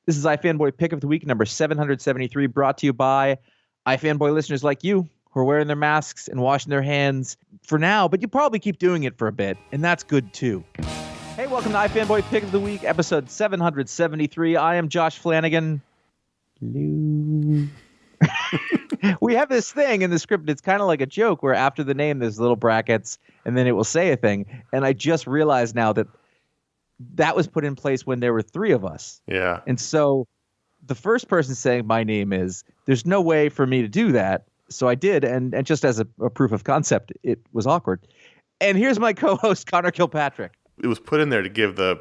This is iFanboy Pick of the Week, number 773, brought to you by iFanboy listeners like you who are wearing their masks and washing their hands for now, but you probably keep doing it for a bit, and that's good too. Hey, welcome to iFanboy Pick of the Week, episode 773. I am Josh Flanagan. Hello. We have this thing in the script. It's kind of like a joke where after the name, there's little brackets, and then it will say a thing. And I just realized now that was put in place when there were three of us. Yeah. And so the first person saying my name there's no way for me to do that. So I did. And just as a proof of concept, it was awkward. And here's my co-host, Connor Kilpatrick. It was put in there to give the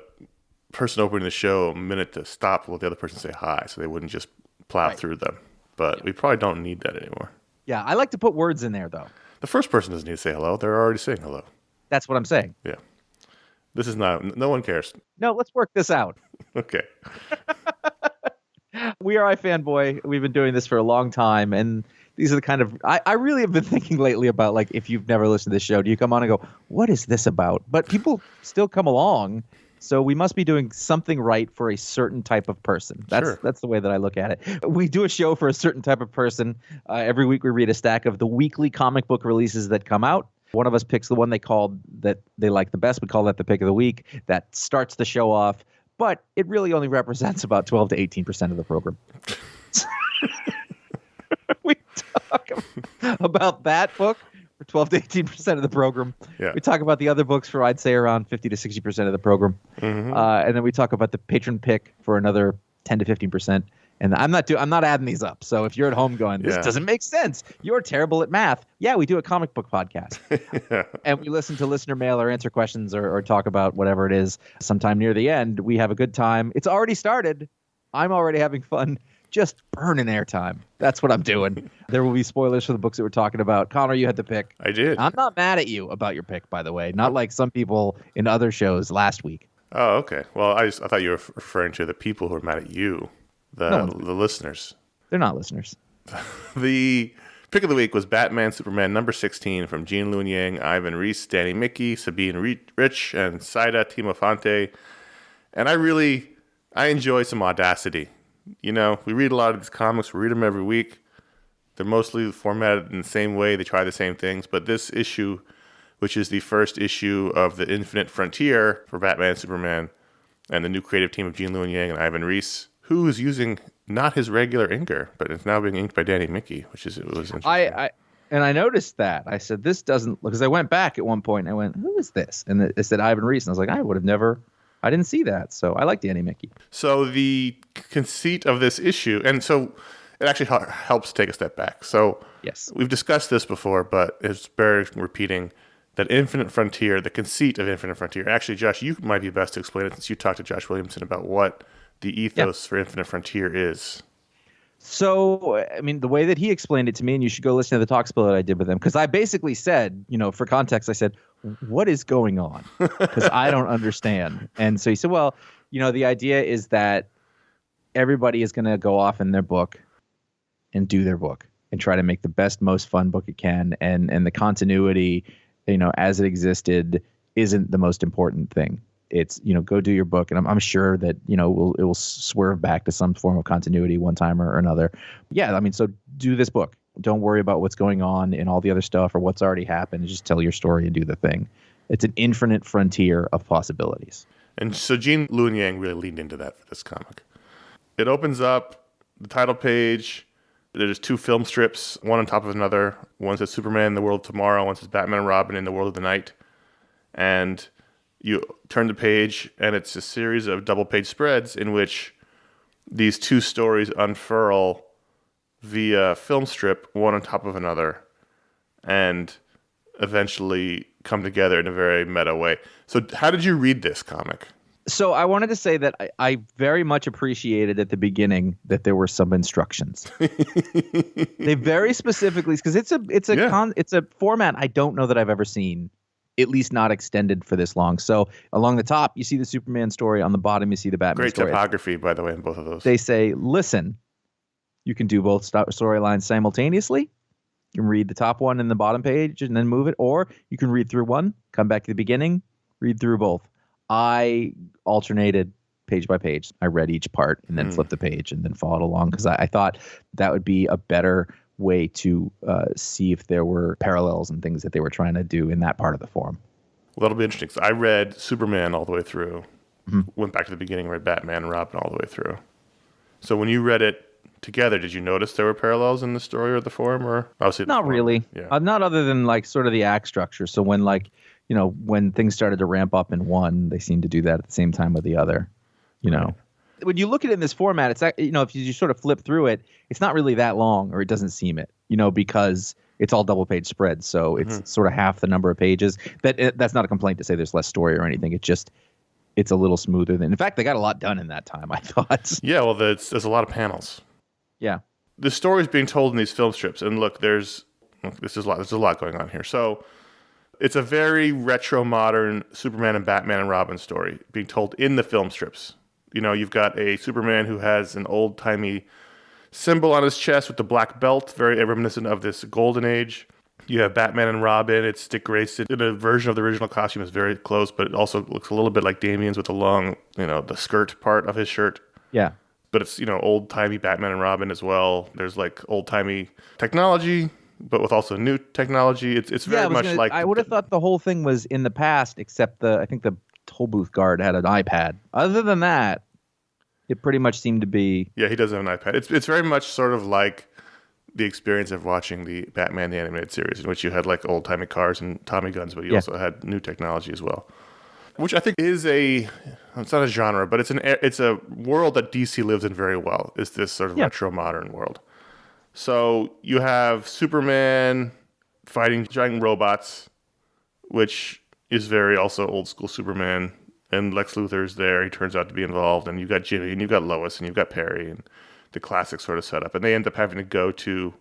person opening the show a minute to stop and let the other person say hi so they wouldn't just plow through them. But we probably don't need that anymore. Yeah, I like to put words in there, though. The first person doesn't need to say hello. They're already saying hello. That's what I'm saying. Yeah. This is not, no one cares. No, let's work this out. Okay. We are iFanboy. We've been doing this for a long time, and these are the kind of, I really have been thinking lately about, like, if you've never listened to this show, do you come on and go, what is this about? But people still come along, so we must be doing something right for a certain type of person. That's the way that I look at it. We do a show for a certain type of person. Every week we read a stack of the weekly comic book releases that come out. One of us picks the one they called that they like the best. We call that the pick of the week. That starts the show off, but it really only represents about 12 to 18% of the program. We talk about that book for 12 to 18% of the program. Yeah. We talk about the other books for, I'd say, around 50 to 60% of the program. Mm-hmm. And then we talk about the patron pick for another 10 to 15%. And I'm not adding these up. So if you're at home going, this doesn't make sense, you're terrible at math. Yeah, we do a comic book podcast. Yeah. And we listen to listener mail or answer questions or talk about whatever it is. Sometime near the end, we have a good time. It's already started. I'm already having fun. Just burning airtime. That's what I'm doing. There will be spoilers for the books that we're talking about. Connor, you had the pick. I did. I'm not mad at you about your pick, by the way. Not like some people in other shows last week. Oh, okay. Well, I thought you were referring to the people who are mad at you, the listeners. They're not listeners. The pick of the week was Batman Superman number 16 from Gene Luen Yang, Ivan Reis, Danny Mickey, Sabine Rich, and Saida Timofonte. And I enjoy some audacity. You know, we read a lot of these comics. We read them every week. They're mostly formatted in the same way. They try the same things. But this issue, which is the first issue of the Infinite Frontier for Batman Superman and the new creative team of Gene Luen Yang and Ivan Reis, who is using not his regular inker, but it's now being inked by Danny Mickey, it was interesting. I noticed that. I said, this doesn't, because I went back at one point and I went, who is this? And it said Ivan Reis. And I was like, I didn't see that. So I like Danny Mickey. So the conceit of this issue, and so it actually helps take a step back. So yes, we've discussed this before, but it's bears repeating that Infinite Frontier, the conceit of Infinite Frontier. Actually, Josh, you might be best to explain it since you talked to Josh Williamson about what the ethos for Infinite Frontier is. So, I mean, the way that he explained it to me, and you should go listen to the talk spill that I did with him, because I basically said, for context, I said, what is going on? Because I don't understand. And so he said, well, the idea is that everybody is going to go off in their book and do their book and try to make the best, most fun book it can. And the continuity, as it existed, isn't the most important thing. It's, go do your book. And I'm sure that, it will swerve back to some form of continuity one time or another. Yeah, I mean, so do this book. Don't worry about what's going on and all the other stuff or what's already happened. Just tell your story and do the thing. It's an infinite frontier of possibilities. And so Gene Luen Yang really leaned into that for this comic. It opens up the title page. There's two film strips, one on top of another. One says Superman in the World of Tomorrow. One says Batman and Robin in the World of the Night. And you turn the page, and it's a series of double-page spreads in which these two stories unfurl via film strip, one on top of another, and eventually come together in a very meta way. So how did you read this comic? So I wanted to say that I very much appreciated at the beginning that there were some instructions. They very specifically, because it's a format I don't know that I've ever seen, at least not extended for this long. So along the top, you see the Superman story. On the bottom, you see the Batman story. Great typography, by the way, in both of those. They say, listen, you can do both storylines simultaneously. You can read the top one and the bottom page and then move it. Or you can read through one, come back to the beginning, read through both. I alternated page by page. I read each part and then flipped the page and then followed along because I thought that would be a better way to see if there were parallels and things that they were trying to do in that part of the form. Well, that'll be interesting. 'Cause I read Superman all the way through, went back to the beginning, read Batman and Robin all the way through. So when you read it together, did you notice there were parallels in the story or the form, or obviously not really? Yeah. Not other than like sort of the act structure. So when when things started to ramp up in one, they seemed to do that at the same time with the other. When you look at it in this format, it's if you sort of flip through it, it's not really that long, or it doesn't seem it. Because it's all double page spreads, so it's sort of half the number of pages. That's not a complaint to say there's less story or anything. It's a little smoother than. In fact, they got a lot done in that time, I thought. Yeah, well, there's a lot of panels. Yeah. The story's being told in these film strips, and look, there's a lot going on here. So it's a very retro modern Superman and Batman and Robin story being told in the film strips. You've got a Superman who has an old timey symbol on his chest with the black belt, very reminiscent of this golden age. You have Batman and Robin. It's Dick Grayson in a version of the original costume. Is very close, but it also looks a little bit like Damien's with the long, the skirt part of his shirt. Yeah. But it's, old-timey Batman and Robin as well. There's, old-timey technology, but with also new technology. It's very much like... I would have thought the whole thing was in the past, except I think the toll booth guard had an iPad. Other than that, it pretty much seemed to be... Yeah, he does have an iPad. It's very much sort of like the experience of watching the Batman the Animated Series, in which you had, old-timey cars and Tommy guns, but you also had new technology as well. Which I think is it's not a genre, but it's a world that DC lives in very well, is this sort of retro modern world. So you have Superman fighting giant robots, which is very also old school Superman, and Lex Luthor's there. He turns out to be involved, and you've got Jimmy, and you've got Lois, and you've got Perry, and the classic sort of setup. And they end up having to go to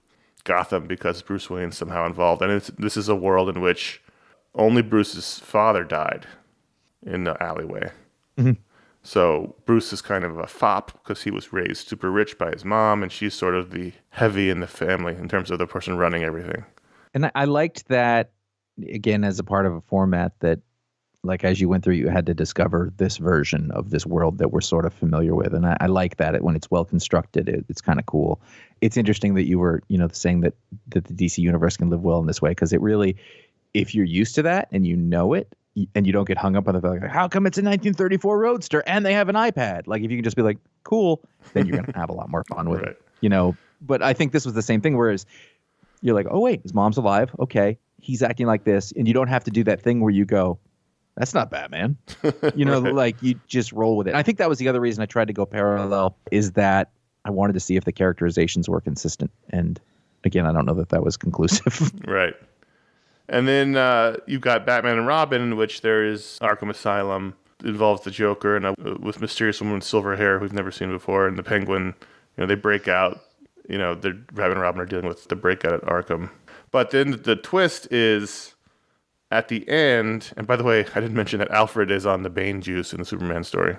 Gotham because Bruce Wayne's somehow involved. And this is a world in which only Bruce's father died in the alleyway. So Bruce is kind of a fop because he was raised super rich by his mom, and she's sort of the heavy in the family in terms of the person running everything. And I liked that, again, as a part of a format that, as you went through, you had to discover this version of this world that we're sort of familiar with. And I like that when it's well constructed, it's kind of cool. It's interesting that you were, saying that the DC universe can live well in this way, because it really, if you're used to that and it, and you don't get hung up on the fact, how come it's a 1934 Roadster and they have an iPad? If you can just be cool, then you're going to have a lot more fun with it, But I think this was the same thing, whereas you're like, oh, wait, his mom's alive. Okay, he's acting like this. And you don't have to do that thing where you go, that's not Batman. Right. You just roll with it. I think that was the other reason I tried to go parallel, is that I wanted to see if the characterizations were consistent. And again, I don't know that was conclusive. Right. And then you've got Batman and Robin, in which there is Arkham Asylum. It involves the Joker and with mysterious woman with silver hair we've never seen before, and the Penguin. They break out. Batman and Robin are dealing with the breakout at Arkham. But then the twist is at the end. And by the way, I didn't mention that Alfred is on the Bane juice in the Superman story,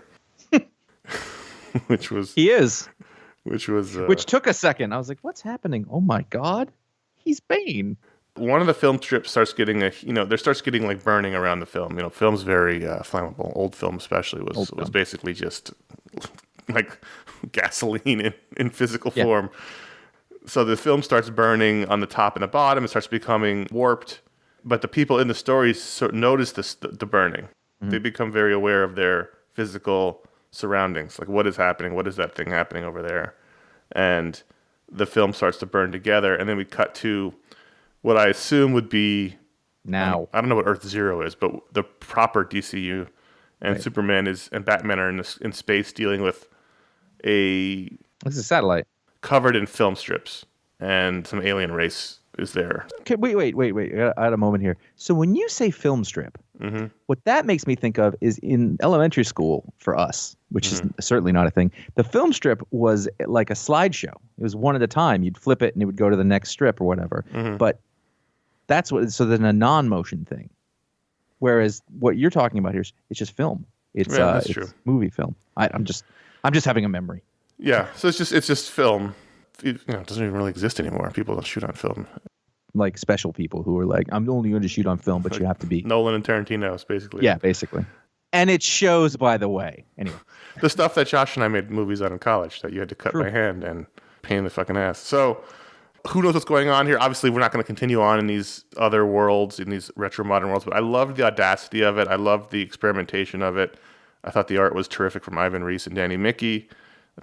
which took a second. I was like, what's happening? Oh my God, he's Bane. One of the film strips starts getting there starts getting burning around the film. Film's very flammable. Old film especially was basically just gasoline in physical form. So the film starts burning on the top and the bottom. It starts becoming warped. But the people in the stories notice the burning. Mm-hmm. They become very aware of their physical surroundings. What is happening? What is that thing happening over there? And the film starts to burn together. And then we cut to what I assume would be now. I don't know what Earth Zero is, but the proper DCU, and right. Superman and Batman are in space dealing with it's a satellite covered in film strips, and some alien race is there. Okay, wait. I had a moment here. So when you say film strip, what that makes me think of is in elementary school for us, which is certainly not a thing. The film strip was like a slideshow. It was one at a time. You'd flip it and it would go to the next strip or whatever. But so there's a non-motion thing. Whereas what you're talking about here is it's just film. It's true. Movie film. I'm just having a memory. Yeah, so it's just film. It doesn't even really exist anymore. People don't shoot on film. Like special people who are I'm only going to shoot on film, but you have to be. Nolan and Tarantino's, basically. Yeah, basically. And it shows, by the way. Anyway. The stuff that Josh and I made movies on in college that you had to cut by hand and pain in the fucking ass. So who knows what's going on here? Obviously, we're not going to continue on in these other worlds, in these retro modern worlds, but I loved the audacity of it. I loved the experimentation of it. I thought the art was terrific from Ivan Reis and Danny Mickey.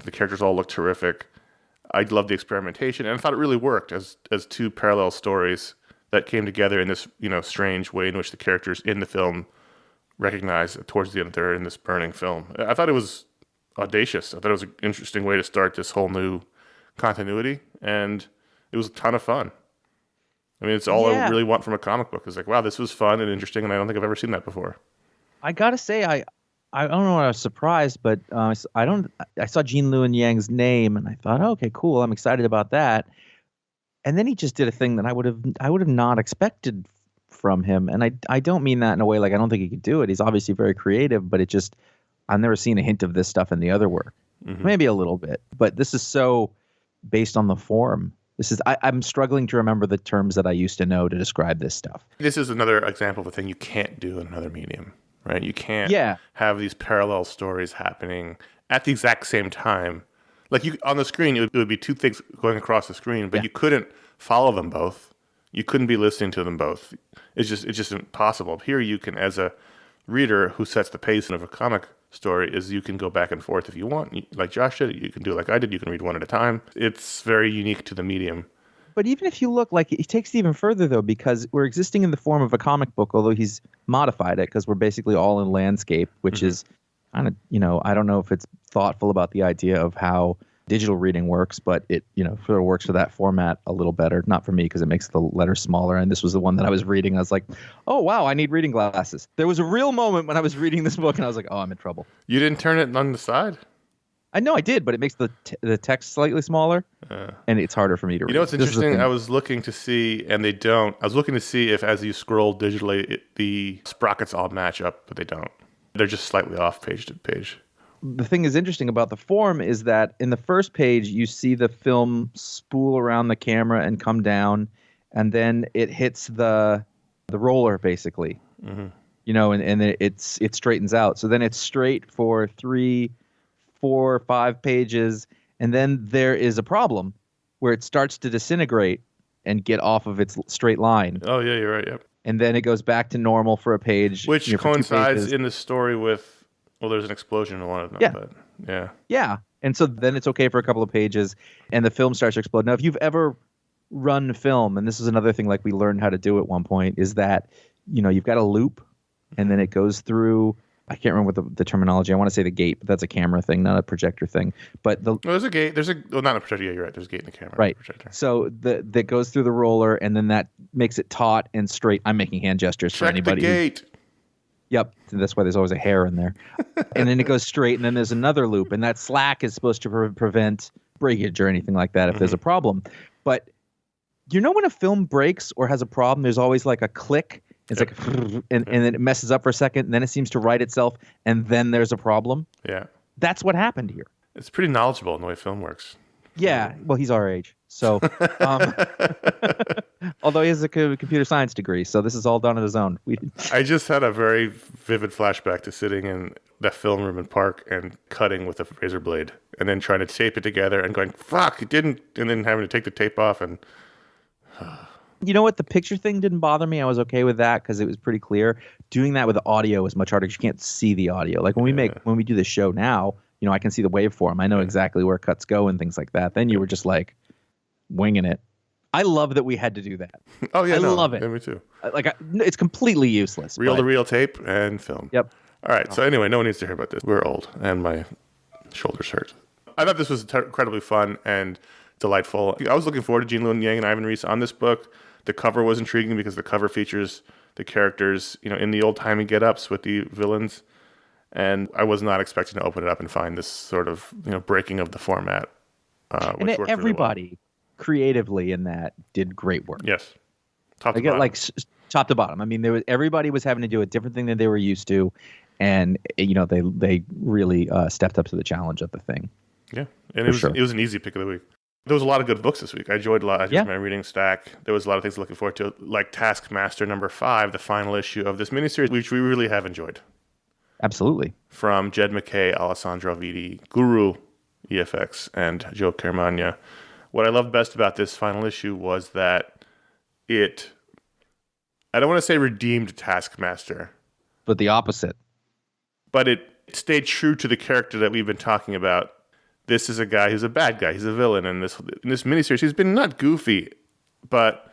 The characters all looked terrific. I loved the experimentation, and I thought it really worked as two parallel stories that came together in this, strange way in which the characters in the film recognize towards the end they're in this burning film. I thought it was audacious. I thought it was an interesting way to start this whole new continuity, and it was a ton of fun. I mean, it's all I really want from a comic book. It's like, wow, this was fun and interesting, and I don't think I've ever seen that before. I gotta say, I don't know. I was surprised, but I saw Gene Luen Yang's name, and I thought, oh, okay, cool. I'm excited about that. And then he just did a thing that I would have not expected from him, and I don't mean that in a way like I don't think he could do it. He's obviously very creative, but I've never seen a hint of this stuff in the other work. Mm-hmm. Maybe a little bit, but this is so based on the form. I'm struggling to remember the terms that I used to know to describe this stuff. This is another example of a thing you can't do in another medium, right? You can't have these parallel stories happening at the exact same time. Like on the screen, it would be two things going across the screen, but you couldn't follow them both. You couldn't be listening to them both. It's just impossible. Here you can, as a reader who sets the pace of a comic story, is you can go back and forth if you want. Like Josh did, you can do like I did. You can read one at a time. It's very unique to the medium. But even if you look, like, it takes it even further, though, because we're existing in the form of a comic book, although he's modified it because we're basically all in landscape, which is kind of, I don't know if it's thoughtful about the idea of how digital reading works, but it, sort of works for that format a little better. Not for me, because it makes the letters smaller. And this was the one that I was reading. I was like, oh, wow, I need reading glasses. There was a real moment when I was reading this book and I was like, oh, I'm in trouble. You didn't turn it on the side? I know I did, but it makes the text slightly smaller, and it's harder for me to read. You know what's interesting? I was looking to see, and they don't. I was looking to see if, as you scroll digitally, the sprockets all match up, but they don't. They're just slightly off page to page. The thing is interesting about the form is that in the first page, you see the film spool around the camera and come down, and then it hits the roller, basically. Mm-hmm. And it straightens out. So then it's straight for 3, 4, 5 pages, and then there is a problem where it starts to disintegrate and get off of its straight line. Oh, yeah, you're right, yep. And then it goes back to normal for a page. Which coincides in the story with, there's an explosion in one of them. Yeah. But, yeah. Yeah. And so then it's okay for a couple of pages, and the film starts to explode. Now, if you've ever run film, and this is another thing like we learned how to do at one point, is that, you've got a loop, and then it goes through... I can't remember what the terminology. I want to say the gate, but that's a camera thing, not a projector thing. But there's a gate. Not a projector. Yeah, you're right. There's a gate in the camera. Right. So that goes through the roller, and then that makes it taut and straight. I'm making hand gestures for anybody. Check the gate. Yep. That's why there's always a hair in there. And then it goes straight, and then there's another loop, and that slack is supposed to prevent breakage or anything like that if there's a problem. But when a film breaks or has a problem, there's always like a click. It's like, and then it messes up for a second, and then it seems to right itself, and then there's a problem. Yeah. That's what happened here. It's pretty knowledgeable in the way film works. Yeah. Well, he's our age. So, although he has a computer science degree, so this is all done on his own. I just had a very vivid flashback to sitting in that film room in Park and cutting with a razor blade, and then trying to tape it together and going, fuck, it didn't, and then having to take the tape off and... You know what? The picture thing didn't bother me. I was okay with that because it was pretty clear. Doing that with the audio is much harder because you can't see the audio. Like when we do the show now, I can see the waveform. I know exactly where cuts go and things like that. Then you were just like winging it. I love that we had to do that. Oh yeah, I love it. Yeah, me too. It's completely useless. Reel-to-reel tape and film. Yep. All right. So anyway, no one needs to hear about this. We're old and my shoulders hurt. I thought this was incredibly fun and delightful. I was looking forward to Gene Luen Yang and Ivan Reis on this book. The cover was intriguing because the cover features the characters, in the old-timey get-ups with the villains. And I was not expecting to open it up and find this sort of, breaking of the format. And everybody really creatively in that did great work. Yes. Top to bottom. Top to bottom. I mean, everybody was having to do a different thing than they were used to. And, they really stepped up to the challenge of the thing. Yeah. And it was an easy pick of the week. There was a lot of good books this week. I enjoyed a lot. I did my reading stack. There was a lot of things looking forward to, like Taskmaster number 5, the final issue of this miniseries, which we really have enjoyed. Absolutely. From Jed McKay, Alessandro Vitti, Guru EFX, and Joe Caramagna. What I loved best about this final issue was that it, I don't want to say redeemed Taskmaster, But the opposite. but it stayed true to the character that we've been talking about. This is a guy who's a bad guy. He's a villain in this miniseries. He's been not goofy, but,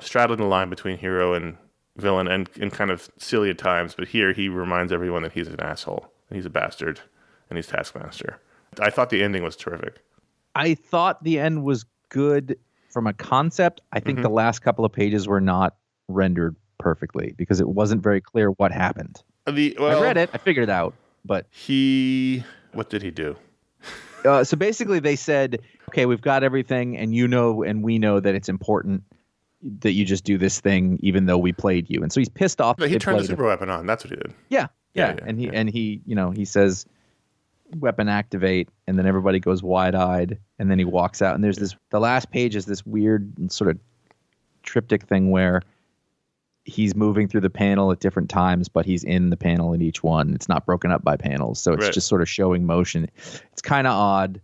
straddling the line between hero and villain and kind of silly at times. But here he reminds everyone that he's an asshole, and he's a bastard, and he's Taskmaster. I thought the ending was terrific. I thought the end was good from a concept. I think the last couple of pages were not rendered perfectly because it wasn't very clear what happened. I read it. I figured it out. But what did he do? So basically they said, okay, we've got everything, and and we know that it's important that you just do this thing even though we played you. And so he's pissed off. He turned the super weapon on. That's what he did. Yeah. And he says, weapon activate, and then everybody goes wide-eyed, and then he walks out, and there's the last page is this weird sort of triptych thing where he's moving through the panel at different times, but he's in the panel in each one. It's not broken up by panels, so it's just sort of showing motion. It's kind of odd,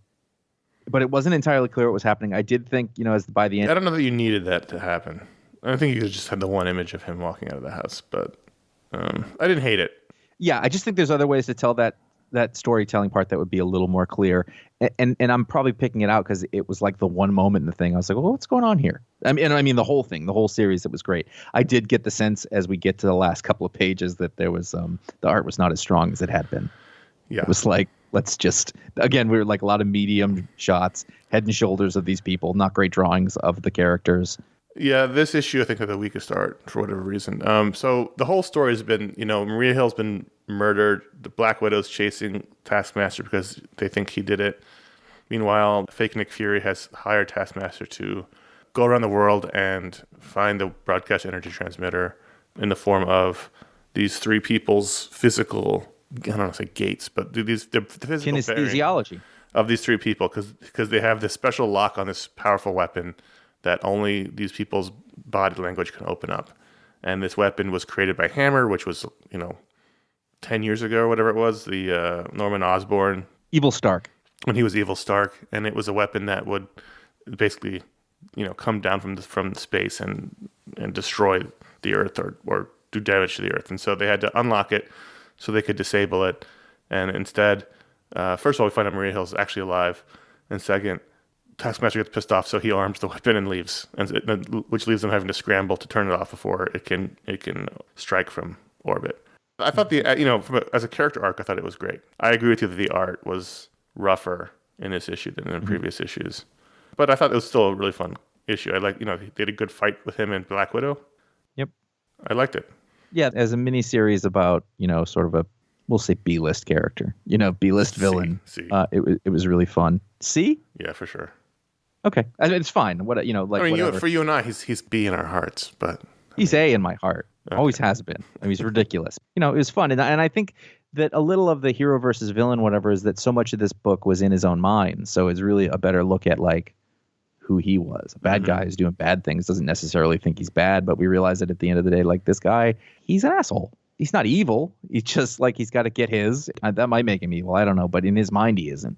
but it wasn't entirely clear what was happening. I did think, by the end, I don't know that you needed that to happen. I think you could just have the one image of him walking out of the house, but I didn't hate it. Yeah, I just think there's other ways to tell that storytelling part that would be a little more clear. And I'm probably picking it out because it was like the one moment in the thing I was like, well, what's going on here? I mean the whole thing, the whole series, it was great. I did get the sense as we get to the last couple of pages that there was the art was not as strong as it had been. Yeah. It was like, let's just, again, we were like a lot of medium shots, head and shoulders of these people, not great drawings of the characters. Yeah, this issue I think had the weakest art for whatever reason. So the whole story has been, Maria Hill's been murdered. The Black Widow's chasing Taskmaster because they think he did it. Meanwhile, fake Nick Fury has hired Taskmaster to go around the world and find the broadcast energy transmitter in the form of these three people's physical, I don't want to say gates, but the physical kinesthesiology of these three people because they have this special lock on this powerful weapon that only these people's body language can open up. And this weapon was created by Hammer, which was, 10 years ago or whatever it was, the Norman Osborn. Evil Stark. When he was Evil Stark. And it was a weapon that would basically, come down from space and destroy the Earth or do damage to the Earth. And so they had to unlock it so they could disable it. And instead, first of all, we find out Maria Hill's actually alive. And second, Taskmaster gets pissed off, so he arms the weapon and leaves, which leaves them having to scramble to turn it off before it can strike from orbit. I thought as a character arc, I thought it was great. I agree with you that the art was rougher in this issue than in previous issues, but I thought it was still a really fun issue. I like, they had a good fight with him and Black Widow. Yep, I liked it. Yeah, as a mini series about sort of a, we'll say B-list character, B-list villain. It was really fun. C? Yeah, for sure. Okay, I mean, it's fine. For you and I, he's B in our hearts, but he's A in my heart. Okay. Always has been. I mean, he's ridiculous. It was fun, and I think that a little of the hero versus villain, whatever, is that so much of this book was in his own mind. So it's really a better look at like who he was. A bad guy who's doing bad things doesn't necessarily think he's bad, but we realize that at the end of the day, like this guy, he's an asshole. He's not evil. He's just like he's got to get his. That might make him evil. I don't know, but in his mind, he isn't.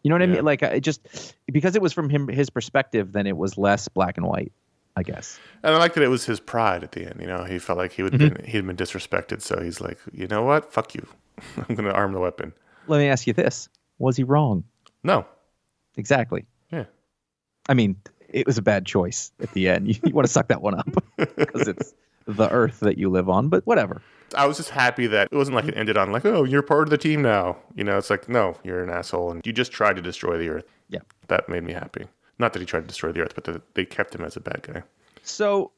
You know what I mean? Like, just because it was from his perspective, then it was less black and white, I guess. And I like that it was his pride at the end. He felt like he'd been disrespected, so he's like, you know what? Fuck you. I'm going to arm the weapon. Let me ask you this: was he wrong? No. Exactly. Yeah. I mean, it was a bad choice at the end. You want to suck that one up because it's the Earth that you live on. But whatever. I was just happy that it wasn't like it ended on like, oh, you're part of the team now. It's like, no, you're an asshole and you just tried to destroy the Earth. Yeah. That made me happy. Not that he tried to destroy the Earth, but that they kept him as a bad guy. So,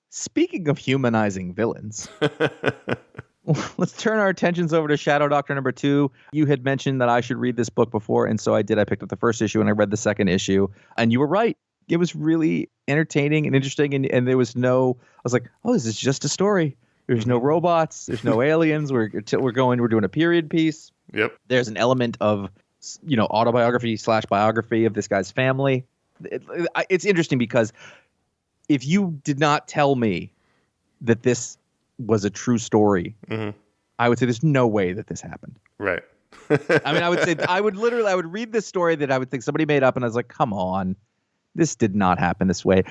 speaking of humanizing villains, let's turn our attentions over to Shadow Doctor number 2. You had mentioned that I should read this book before, and so I did. I picked up the first issue and I read the second issue, and you were right. It was really entertaining and interesting, and there was no, I was like, oh, this is just a story. There's no robots. There's no aliens. We're doing a period piece. Yep. There's an element of, autobiography / biography of this guy's family. It's interesting because if you did not tell me that this was a true story, I would say there's no way that this happened. Right. I mean, I would say I would read this story that I would think somebody made up, and I was like, come on, this did not happen this way.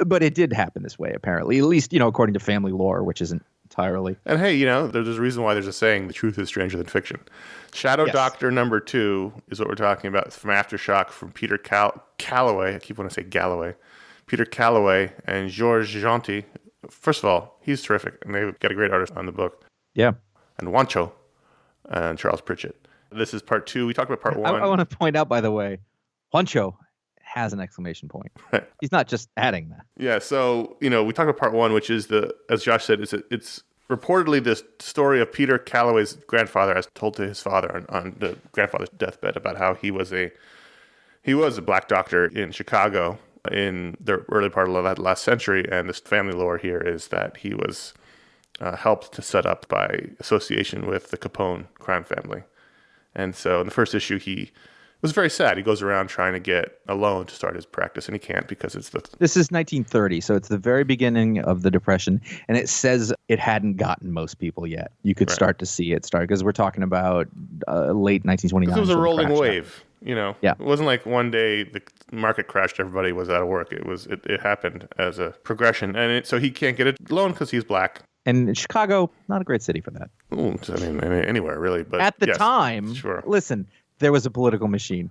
But it did happen this way, apparently, at least, according to family lore, which isn't entirely. And hey, there's a reason why there's a saying, the truth is stranger than fiction. Shadow Doctor number 2 is what we're talking about. It's from Aftershock from Peter Calloway. I keep wanting to say Galloway. Peter Calloway and Georges Gentil. First of all, he's terrific, and they've got a great artist on the book. Yeah. And Wancho and Charles Pritchett. This is part 2. We talked about part 1. I want to point out, by the way, Wancho has an exclamation point. He's not just adding that. Yeah, so, we talked about part 1, which is as Josh said, it's reportedly this story of Peter Calloway's grandfather as told to his father on the grandfather's deathbed about how he was a black doctor in Chicago in the early part of the last century, and this family lore here is that he was helped to set up by association with the Capone crime family. And so in the first issue, he was very sad. He goes around trying to get a loan to start his practice, and he can't because it's This is 1930, so it's the very beginning of the Depression, and it says it hadn't gotten most people yet. You could start to see it start, because we're talking about late 1929. Because it was a rolling wave, Yeah. It wasn't like one day the market crashed, everybody was out of work. It happened as a progression, and so he can't get a loan because he's black. And in Chicago, not a great city for that. Ooh, I mean, anywhere really. But at the time, listen, there was a political machine.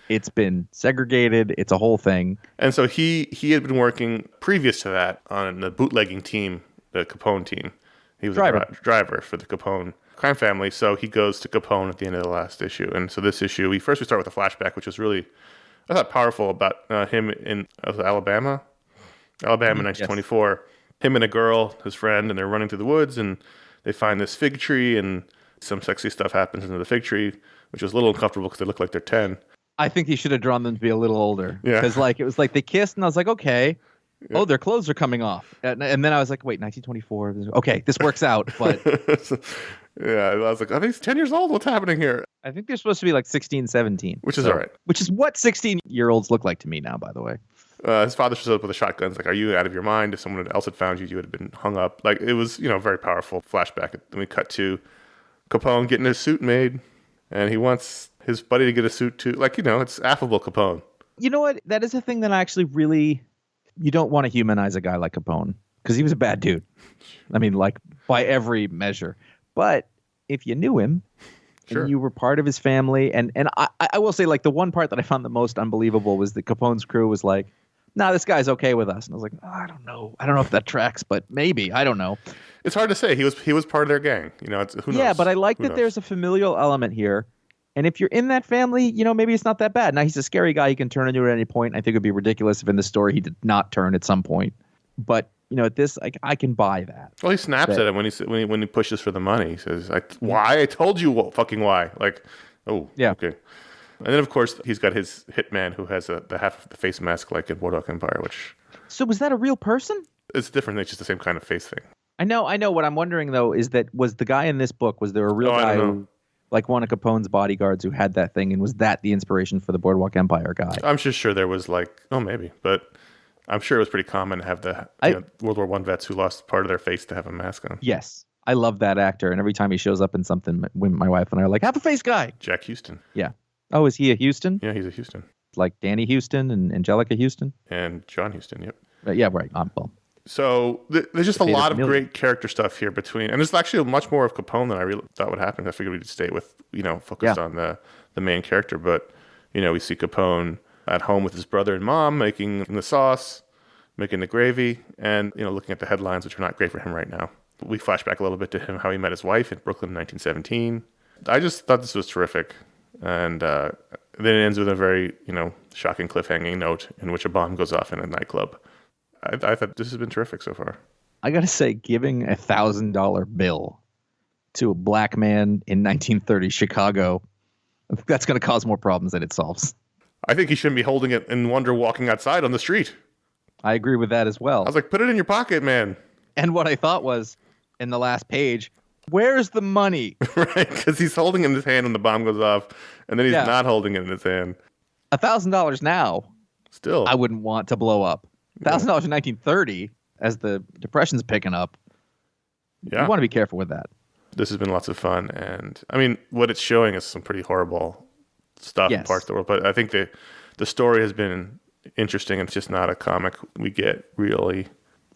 It's been segregated. It's a whole thing. And so he had been working previous to that on the bootlegging team, the Capone team. He was a driver for the Capone crime family. So he goes to Capone at the end of the last issue. And so this issue, we start with a flashback, which was really, I thought, powerful about him in Alabama in 1924. Him and a girl, his friend, and they're running through the woods, and they find this fig tree, and some sexy stuff happens into the fig tree, which was a little uncomfortable because they look like they're 10. I think he should have drawn them to be a little older. Yeah. Because it was like they kissed, and I was like, okay. Yeah. Oh, their clothes are coming off. And then I was like, wait, 1924. Okay, this works out. But yeah, I was like, are these 10 years old? What's happening here? I think they're supposed to be like 16, 17. Which is all right. Which is what 16-year-olds look like to me now, by the way. His father shows up with a shotgun. It's like, are you out of your mind? If someone else had found you, you would have been hung up. Like, it was, very powerful flashback. Then we cut to Capone getting his suit made, and he wants his buddy to get a suit too. Like, it's affable Capone. You know what? That is a thing that I actually really, you don't want to humanize a guy like Capone, because he was a bad dude. I mean, like, by every measure. But if you knew him, and you were part of his family, and I will say, like, the one part that I found the most unbelievable was that Capone's crew was like, nah, this guy's okay with us. And I was like, I don't know if that tracks, but maybe. I don't know. It's hard to say. He was part of their gang. Who knows? Yeah, but I like that there's a familial element here. And if you're in that family, maybe it's not that bad. Now, he's a scary guy. He can turn on you at any point. I think it would be ridiculous if in the story he did not turn at some point. But, at this, I can buy that. Well, he snaps at him when he pushes for the money. He says, why? I told you fucking why. Like, oh, yeah. Okay. And then, of course, he's got his hitman who has the half of the face mask like in Boardwalk Empire, which... So was that a real person? It's different. It's just the same kind of face thing. I know. What I'm wondering, though, is that was the guy in this book, was there a real guy who, like one of Capone's bodyguards who had that thing, and was that the inspiration for the Boardwalk Empire guy? I'm just sure there was maybe, but I'm sure it was pretty common to have the World War I vets who lost part of their face to have a mask on. Yes. I love that actor, and every time he shows up in something, my wife and I are like, have a face guy! Jack Houston. Yeah. Oh, is he a Houston? Yeah, he's a Houston. Like Danny Houston and Angelica Houston? And John Houston, yep. Yeah, right. Well. So there's just a lot of great character stuff here between, and there's actually much more of Capone than I really thought would happen. I figured we'd stay with, focused on the main character. But, we see Capone at home with his brother and mom making the sauce, making the gravy, and, looking at the headlines, which are not great for him right now. We flash back a little bit to him, how he met his wife in Brooklyn in 1917. I just thought this was terrific. And then it ends with a very, shocking cliffhanging note in which a bomb goes off in a nightclub. I thought this has been terrific so far. I got to say, giving a $1,000 bill to a black man in 1930 Chicago, that's going to cause more problems than it solves. I think he shouldn't be holding it in wonder walking outside on the street. I agree with that as well. I was like, put it in your pocket, man. And what I thought was, in the last page, where's the money? Right, because he's holding it in his hand when the bomb goes off, and then he's not holding it in his hand. $1,000 now, still, I wouldn't want to blow up. $1,000 in 1930, as the Depression's picking up. You want to be careful with that. This has been lots of fun. And I mean, what it's showing is some pretty horrible stuff in parts of the world. But I think the story has been interesting. It's just not a comic we get really.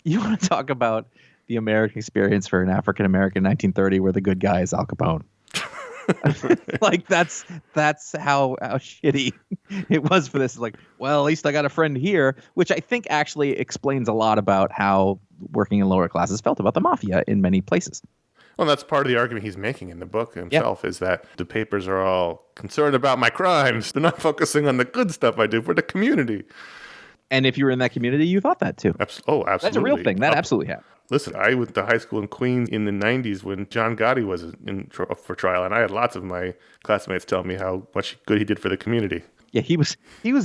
You want to talk about the American experience for an African American in 1930 where the good guy is Al Capone. Like that's how shitty it was for this. It's like, well, at least I got a friend here, which I think actually explains a lot about how working in lower classes felt about the mafia in many places. Well, that's part of the argument he's making in the book himself, is that the papers are all concerned about my crimes. They're not focusing on the good stuff I do for the community. And if you were in that community, you thought that too. Absolutely. That's a real thing. That absolutely happened. Listen, I went to high school in Queens in the 90s when John Gotti was for trial, and I had lots of my classmates tell me how much good he did for the community. Yeah, he was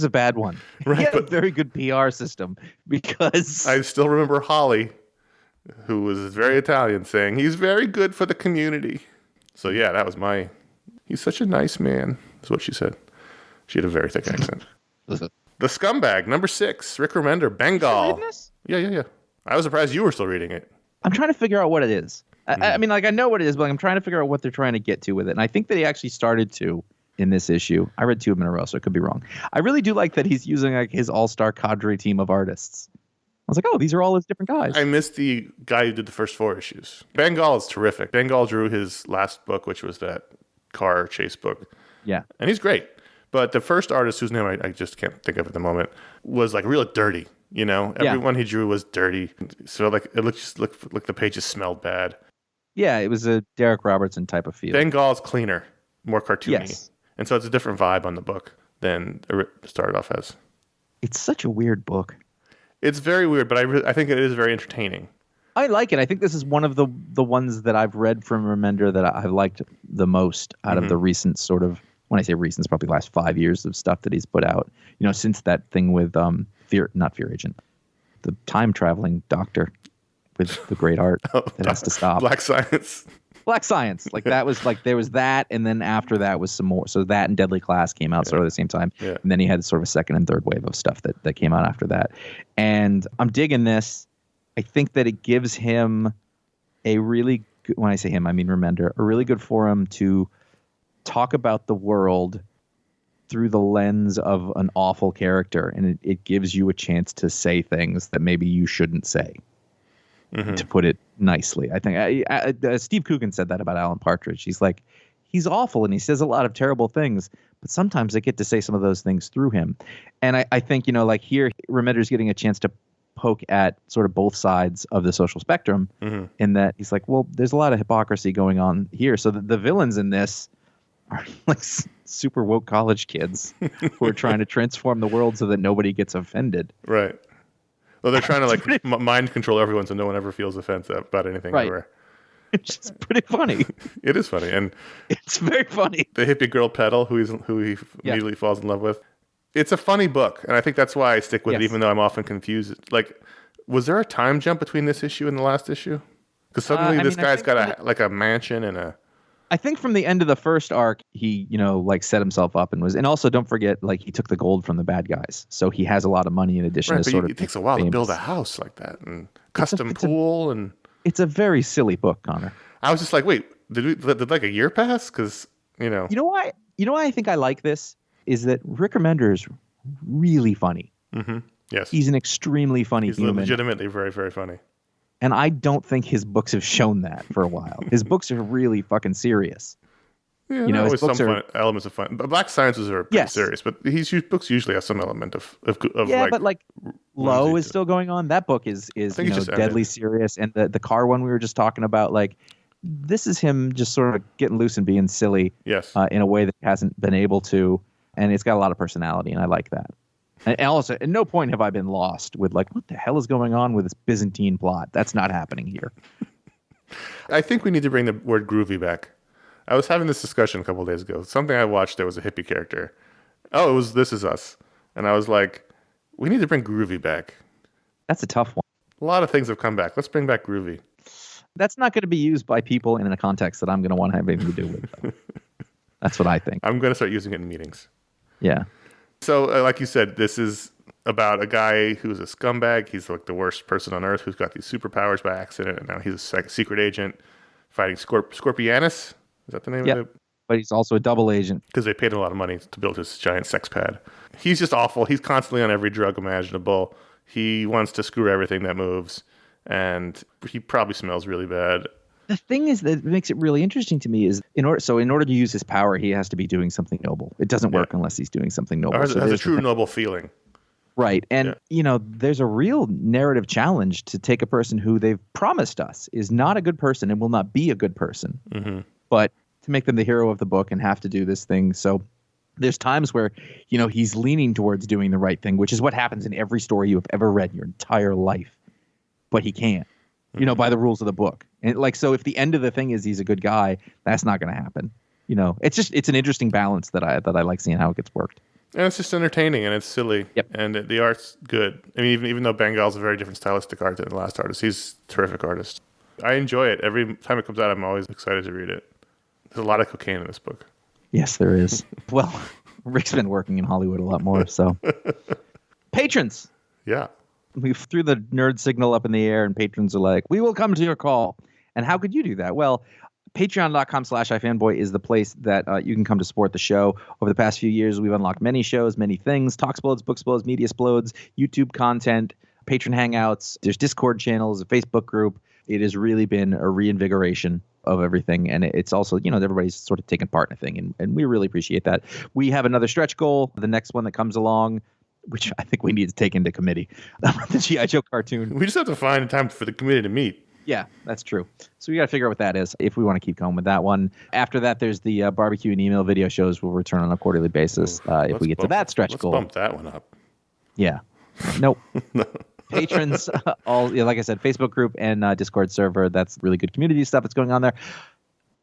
a bad one. Right, he had a very good PR system because... I still remember Holly, who was very Italian, saying, he's very good for the community. So yeah, that was he's such a nice man, is what she said. She had a very thick accent. The Scumbag, number 6, Rick Remender, Bengal. Yeah. I was surprised you were still reading it. I'm trying to figure out what it is. I mean, like, I know what it is, but I'm trying to figure out what they're trying to get to with it. And I think that he actually started to in this issue. I read 2 of them in a row, so I could be wrong. I really do like that he's using like his all-star cadre team of artists. I was like, oh, these are all his different guys. I missed the guy who did the first 4 issues. Bengal is terrific. Bengal drew his last book, which was that car chase book. Yeah. And he's great. But the first artist, whose name I just can't think of at the moment, was like really dirty. You know, everyone he drew was dirty. So like it looked like the pages smelled bad. Yeah, it was a Derek Robertson type of feel. Bengal's cleaner, more cartoony. Yes. And so it's a different vibe on the book than it started off as. It's such a weird book. It's very weird, but I think it is very entertaining. I like it. I think this is one of the ones that I've read from Remender that I've liked the most out of the recent sort of, when I say recent, it's probably the last 5 years of stuff that he's put out. You know, since that thing with not Fear Agent, the time traveling doctor with the great art that has to stop. Black Science. Like that was like, there was that. And then after that was some more. So that and Deadly Class came out sort of at the same time. Yeah. And then he had sort of a second and third wave of stuff that came out after that. And I'm digging this. I think that it gives him a really good, when I say him, I mean Remender, a really good forum to talk about the world through the lens of an awful character. And it gives you a chance to say things that maybe you shouldn't say, to put it nicely. I think Steve Coogan said that about Alan Partridge. He's like, he's awful and he says a lot of terrible things, but sometimes I get to say some of those things through him. And I think, you know, like here, Remender's getting a chance to poke at sort of both sides of the social spectrum in that he's like, well, there's a lot of hypocrisy going on here. So the villains in this are like super woke college kids who are trying to transform the world so that nobody gets offended. Right. Well, they're trying to like mind control everyone so no one ever feels offensive about anything ever. It's just pretty funny. It is funny. And it's very funny. The hippie girl Petal, who he immediately falls in love with. It's a funny book, and I think that's why I stick with it, even though I'm often confused. Like, was there a time jump between this issue and the last issue? Because suddenly this guy's got a mansion and a... I think from the end of the first arc, he, you know, like set himself up and also don't forget, like he took the gold from the bad guys. So he has a lot of money in addition to sort of... It takes a while to build a house like that and custom pool and... It's a very silly book, Connor. I was just like, wait, did like a year pass? Because, you know... You know why I think I like this? Is that Rick Remender is really funny. Yes. He's an extremely funny human. He's legitimately very, very funny. And I don't think his books have shown that for a while. His books are really fucking serious. Yeah, you know, his books some elements of fun. But Black Sciences are pretty serious, but his books usually have some element of yeah, but like Low is still going on. That book is deadly serious. And the car one we were just talking about, like, this is him just sort of getting loose and being silly in a way that he hasn't been able to. And it's got a lot of personality, and I like that. And also, at no point have I been lost with, like, what the hell is going on with this Byzantine plot? That's not happening here. I think we need to bring the word groovy back. I was having this discussion a couple of days ago. Something I watched, there was a hippie character. Oh, it was This Is Us. And I was like, we need to bring groovy back. That's a tough one. A lot of things have come back. Let's bring back groovy. That's not going to be used by people in a context that I'm going to want to have anything to do with. That's what I think. I'm going to start using it in meetings. Yeah. So, like you said, this is about a guy who's a scumbag. He's like the worst person on earth who's got these superpowers by accident, and now he's a secret agent fighting Scorpianus. Is that the name of it? But he's also a double agent. Because they paid him a lot of money to build his giant sex pad. He's just awful. He's constantly on every drug imaginable. He wants to screw everything that moves, and he probably smells really bad. The thing is that makes it really interesting to me is in order to use his power, he has to be doing something noble. It doesn't work unless he's doing something noble. Or has a true noble feeling. Right. And, there's a real narrative challenge to take a person who they've promised us is not a good person and will not be a good person, but to make them the hero of the book and have to do this thing. So there's times where, he's leaning towards doing the right thing, which is what happens in every story you have ever read in your entire life. But he can't, by the rules of the book. And so if the end of the thing is he's a good guy, that's not going to happen. It's an interesting balance that I like seeing how it gets worked. And it's just entertaining and it's silly. Yep. And the art's good. I mean, even though Bengal's a very different stylistic art than the last artist, he's a terrific artist. I enjoy it. Every time it comes out, I'm always excited to read it. There's a lot of cocaine in this book. Yes, there is. Well, Rick's been working in Hollywood a lot more, so. Patrons! Yeah. We threw the nerd signal up in the air, and patrons are like, we will come to your call. And how could you do that? Well, patreon.com/iFanboy is the place that you can come to support the show. Over the past few years, we've unlocked many shows, many things, Talksplodes, Booksplodes, Media Splodes, YouTube content, patron hangouts. There's Discord channels, a Facebook group. It has really been a reinvigoration of everything. And it's also, everybody's sort of taking part in a thing. And we really appreciate that. We have another stretch goal, the next one that comes along, which I think we need to take into committee. The G.I. Joe cartoon. We just have to find time for the committee to meet. Yeah, that's true. So we got to figure out what that is if we want to keep going with that one. After that, there's the barbecue and email video shows we'll return on a quarterly basis if we get to that stretch goal. Let's bump that one up. Yeah. Nope. Patrons, like I said, Facebook group and Discord server. That's really good community stuff that's going on there.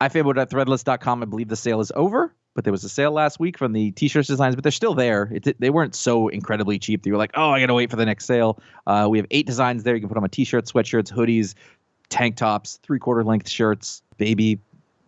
iFanboy.threadless.com. I believe the sale is over, but there was a sale last week from the t-shirts designs, but they're still there. They weren't so incredibly cheap that you were like, oh, I got to wait for the next sale. We have 8 designs there. You can put them on t-shirts, sweatshirts, hoodies, tank tops, 3/4 length shirts, baby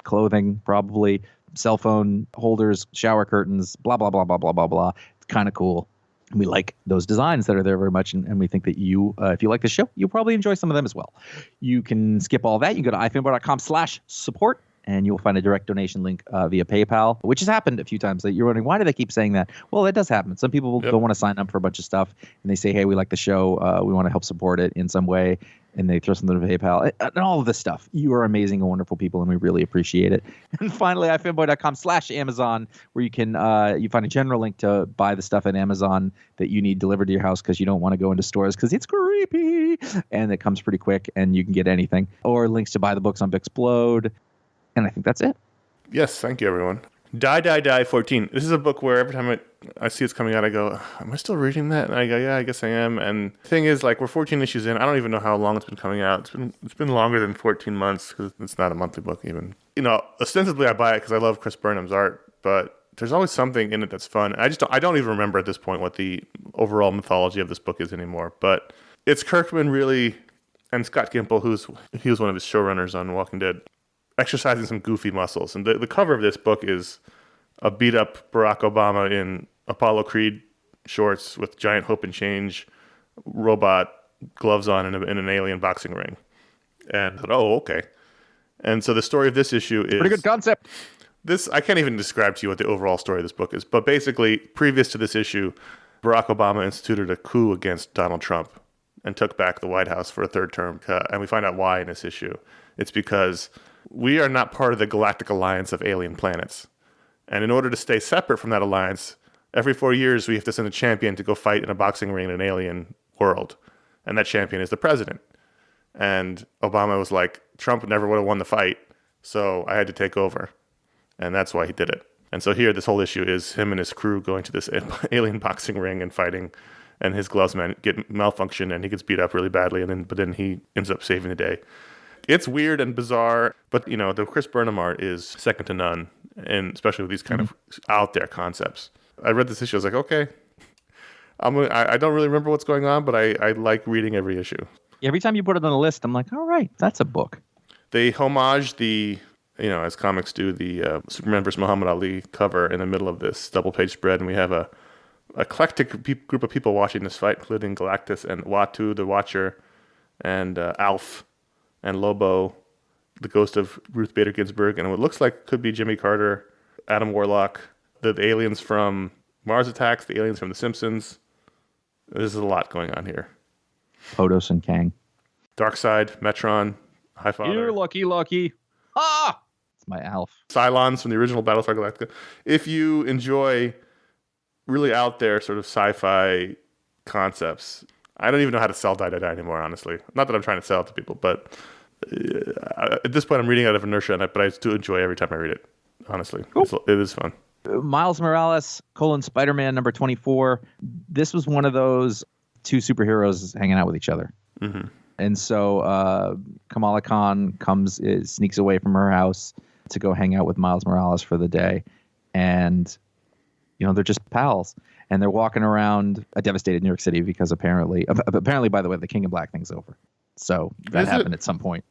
clothing, probably cell phone holders, shower curtains, blah, blah, blah, blah, blah, blah, blah. It's kind of cool. We like those designs that are there very much, and we think that you, if you like the show, you'll probably enjoy some of them as well. You can skip all that. You can go to ifanboy.com/support, and you'll find a direct donation link via PayPal, which has happened a few times. That you're wondering, why do they keep saying that? Well, it does happen. Some people don't want to sign up for a bunch of stuff, and they say, hey, we like the show. We want to help support it in some way. And they throw something to PayPal and all of this stuff. You are amazing and wonderful people, and we really appreciate it. And finally, ifanboy.com/Amazon, where you can you find a general link to buy the stuff at Amazon that you need delivered to your house because you don't want to go into stores because it's creepy, and it comes pretty quick, and you can get anything. Or links to buy the books on Bixplode. And I think that's it. Yes, thank you, everyone. Die 14. This is a book where every time I see it's coming out, I go, am I still reading that? And I go, yeah, I guess I am. And the thing is, we're 14 issues in. I don't even know how long it's been coming out. It's been longer than 14 months because it's not a monthly book even. Ostensibly I buy it because I love Chris Burnham's art, but there's always something in it that's fun. I don't even remember at this point what the overall mythology of this book is anymore. But it's Kirkman really, and Scott Gimple, he was one of his showrunners on Walking Dead, exercising some goofy muscles. And the cover of this book is a beat-up Barack Obama in Apollo Creed shorts with giant hope and change robot gloves on in an alien boxing ring. And I thought, oh, okay. And so the story of this issue is... Pretty good concept. I can't even describe to you what the overall story of this book is. But basically, previous to this issue, Barack Obama instituted a coup against Donald Trump and took back the White House for a third term. And we find out why in this issue. It's because we are not part of the Galactic Alliance of alien planets. And in order to stay separate from that alliance, every 4 years we have to send a champion to go fight in a boxing ring in an alien world. And that champion is the president. And Obama was like, Trump never would have won the fight, so I had to take over. And that's why he did it. And so here, this whole issue is him and his crew going to this alien boxing ring and fighting, and his gloves get malfunction, and he gets beat up really badly, but then he ends up saving the day. It's weird and bizarre, but the Chris Burnham art is second to none, and especially with these kind of out there concepts. I read this issue, I was like, okay, I don't really remember what's going on, but I like reading every issue. Every time you put it on a list, I'm like, all right, that's a book. They homage as comics do, the Superman vs. Muhammad Ali cover in the middle of this double-page spread, and we have a eclectic group of people watching this fight, including Galactus and Watu, the Watcher, and Alf, and Lobo, the ghost of Ruth Bader Ginsburg, and what looks like could be Jimmy Carter, Adam Warlock, the aliens from Mars Attacks, the aliens from The Simpsons. There's a lot going on here. Podos and Kang. Darkseid, Metron, Highfather. You're lucky. Ah! It's my Alf. Cylons from the original Battlestar Galactica. If you enjoy really out there sort of sci-fi concepts, I don't even know how to sell Die anymore, honestly. Not that I'm trying to sell it to people, but at this point I'm reading out of inertia, but I do enjoy every time I read it, honestly. Cool. It is fun. Miles Morales, Spider-Man number 24. This was one of those two superheroes hanging out with each other. Mm-hmm. And so Kamala Khan sneaks away from her house to go hang out with Miles Morales for the day. And, they're just pals. And they're walking around a devastated New York City because apparently, by the way, the King in Black thing's over. So that happened at some point.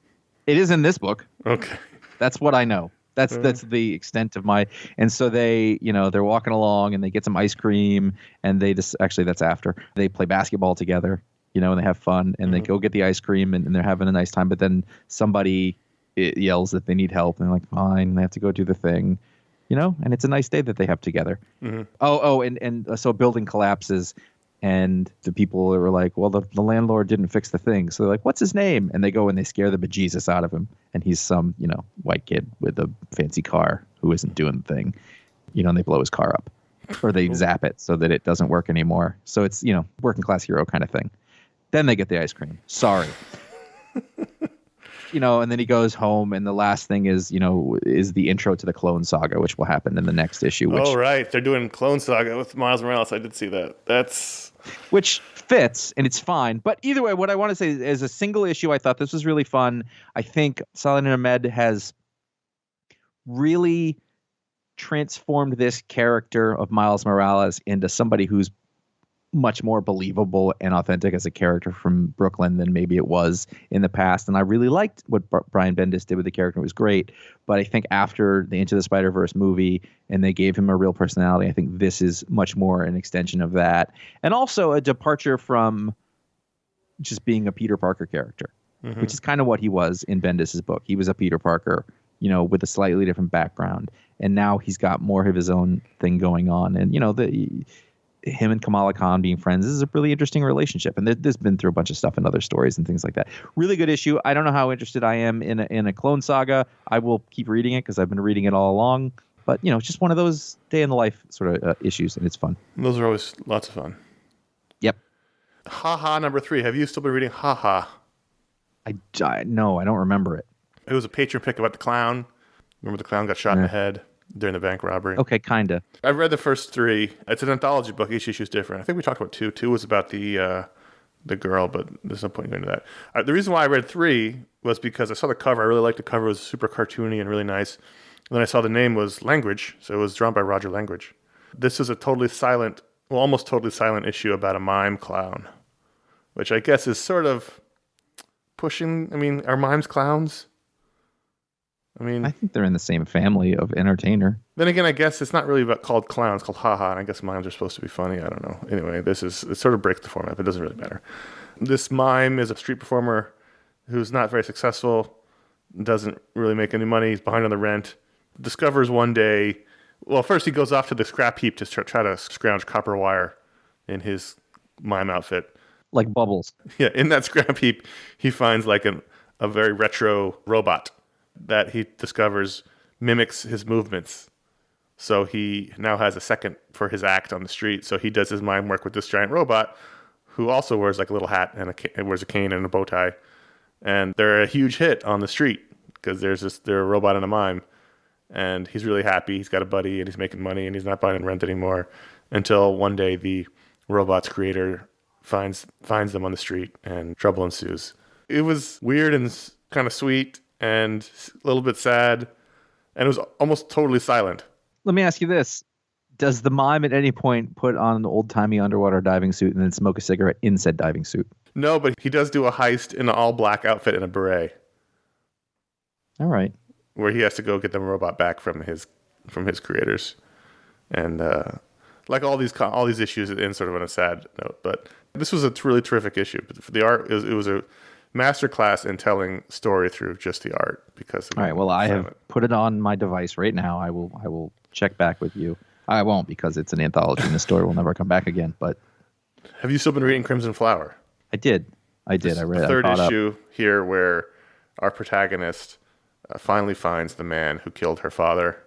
It is in this book. Okay. That's what I know. That's the extent of my. And so they, they're walking along and they get some ice cream and that's after they play basketball together, and they have fun and they go get the ice cream and they're having a nice time. But then somebody yells that they need help and they're like, fine, they have to go do the thing, and it's a nice day that they have together. Mm-hmm. And so a building collapses and the people were like, well, the landlord didn't fix the thing. So they're like, what's his name? And they go and they scare the bejesus out of him. And he's some, white kid with a fancy car who isn't doing the thing, and they blow his car up or they zap it so that it doesn't work anymore. So it's, working class hero kind of thing. Then they get the ice cream. Sorry. And then he goes home and the last thing is the intro to the Clone Saga, which will happen in the next issue. Oh, right. They're doing Clone Saga with Miles Morales. I did see that. Which fits and it's fine. But either way, what I want to say is a single issue, I thought this was really fun. I think Saladin Ahmed has really transformed this character of Miles Morales into somebody who's much more believable and authentic as a character from Brooklyn than maybe it was in the past. And I really liked what Brian Bendis did with the character. It was great. But I think after the Into the Spider-Verse movie and they gave him a real personality, I think this is much more an extension of that. And also a departure from just being a Peter Parker character, which is kind of what he was in Bendis's book. He was a Peter Parker, with a slightly different background. And now he's got more of his own thing going on. And, him and Kamala Khan being friends is a really interesting relationship. And there's been through a bunch of stuff in other stories and things like that. Really good issue. I don't know how interested I am in a Clone Saga. I will keep reading it because I've been reading it all along. But, it's just one of those day in the life sort of issues, and it's fun. Those are always lots of fun. Yep. Ha number 3. Have you still been reading Ha? No, I don't remember it. It was a Patron pick about the clown. Remember the clown got shot in the head during the bank robbery? Okay, kind of. I've read the first 3. It's an anthology book. Each issue is different. I think we talked about 2. 2 was about the girl, but there's no point going into that. The reason why I read 3 was because I saw the cover. I really liked the cover. It was super cartoony and really nice. And then I saw the name was Language, so it was drawn by Roger Language. This is a almost totally silent issue about a mime clown, which I guess is sort of pushing. Are mimes clowns? I think they're in the same family of entertainer. Then again, I guess it's not really called clowns, it's called Ha, and I guess mimes are supposed to be funny. I don't know. Anyway, it sort of breaks the format, but it doesn't really matter. This mime is a street performer who's not very successful, doesn't really make any money, he's behind on the rent, discovers one day, well, first he goes off to the scrap heap to try to scrounge copper wire in his mime outfit. Like Bubbles. Yeah, in that scrap heap, he finds like a very retro robot that he discovers mimics his movements. So he now has a second for his act on the street. So he does his mime work with this giant robot who also wears like a little hat and wears a cane and a bow tie. And they're a huge hit on the street because they're a robot and a mime. And he's really happy. He's got a buddy and he's making money and he's not buying rent anymore until one day the robot's creator finds them on the street and trouble ensues. It was weird and kind of sweet and a little bit sad, and it was almost totally silent. Let me ask you this. Does the mime at any point put on an old-timey underwater diving suit and then smoke a cigarette in said diving suit? No, but he does do a heist in an all-black outfit and a beret. All right. Where he has to go get the robot back from his creators. And like all these issues, it ends sort of on a sad note. But this was a really terrific issue. But for the art, it was a masterclass in telling story through just the art. Because all right, well, I have put it on my device right now. I will check back with you. I won't because it's an anthology and the story will never come back again. But have you still been reading Crimson Flower? I did. I read the third issue here where our protagonist finally finds the man who killed her father.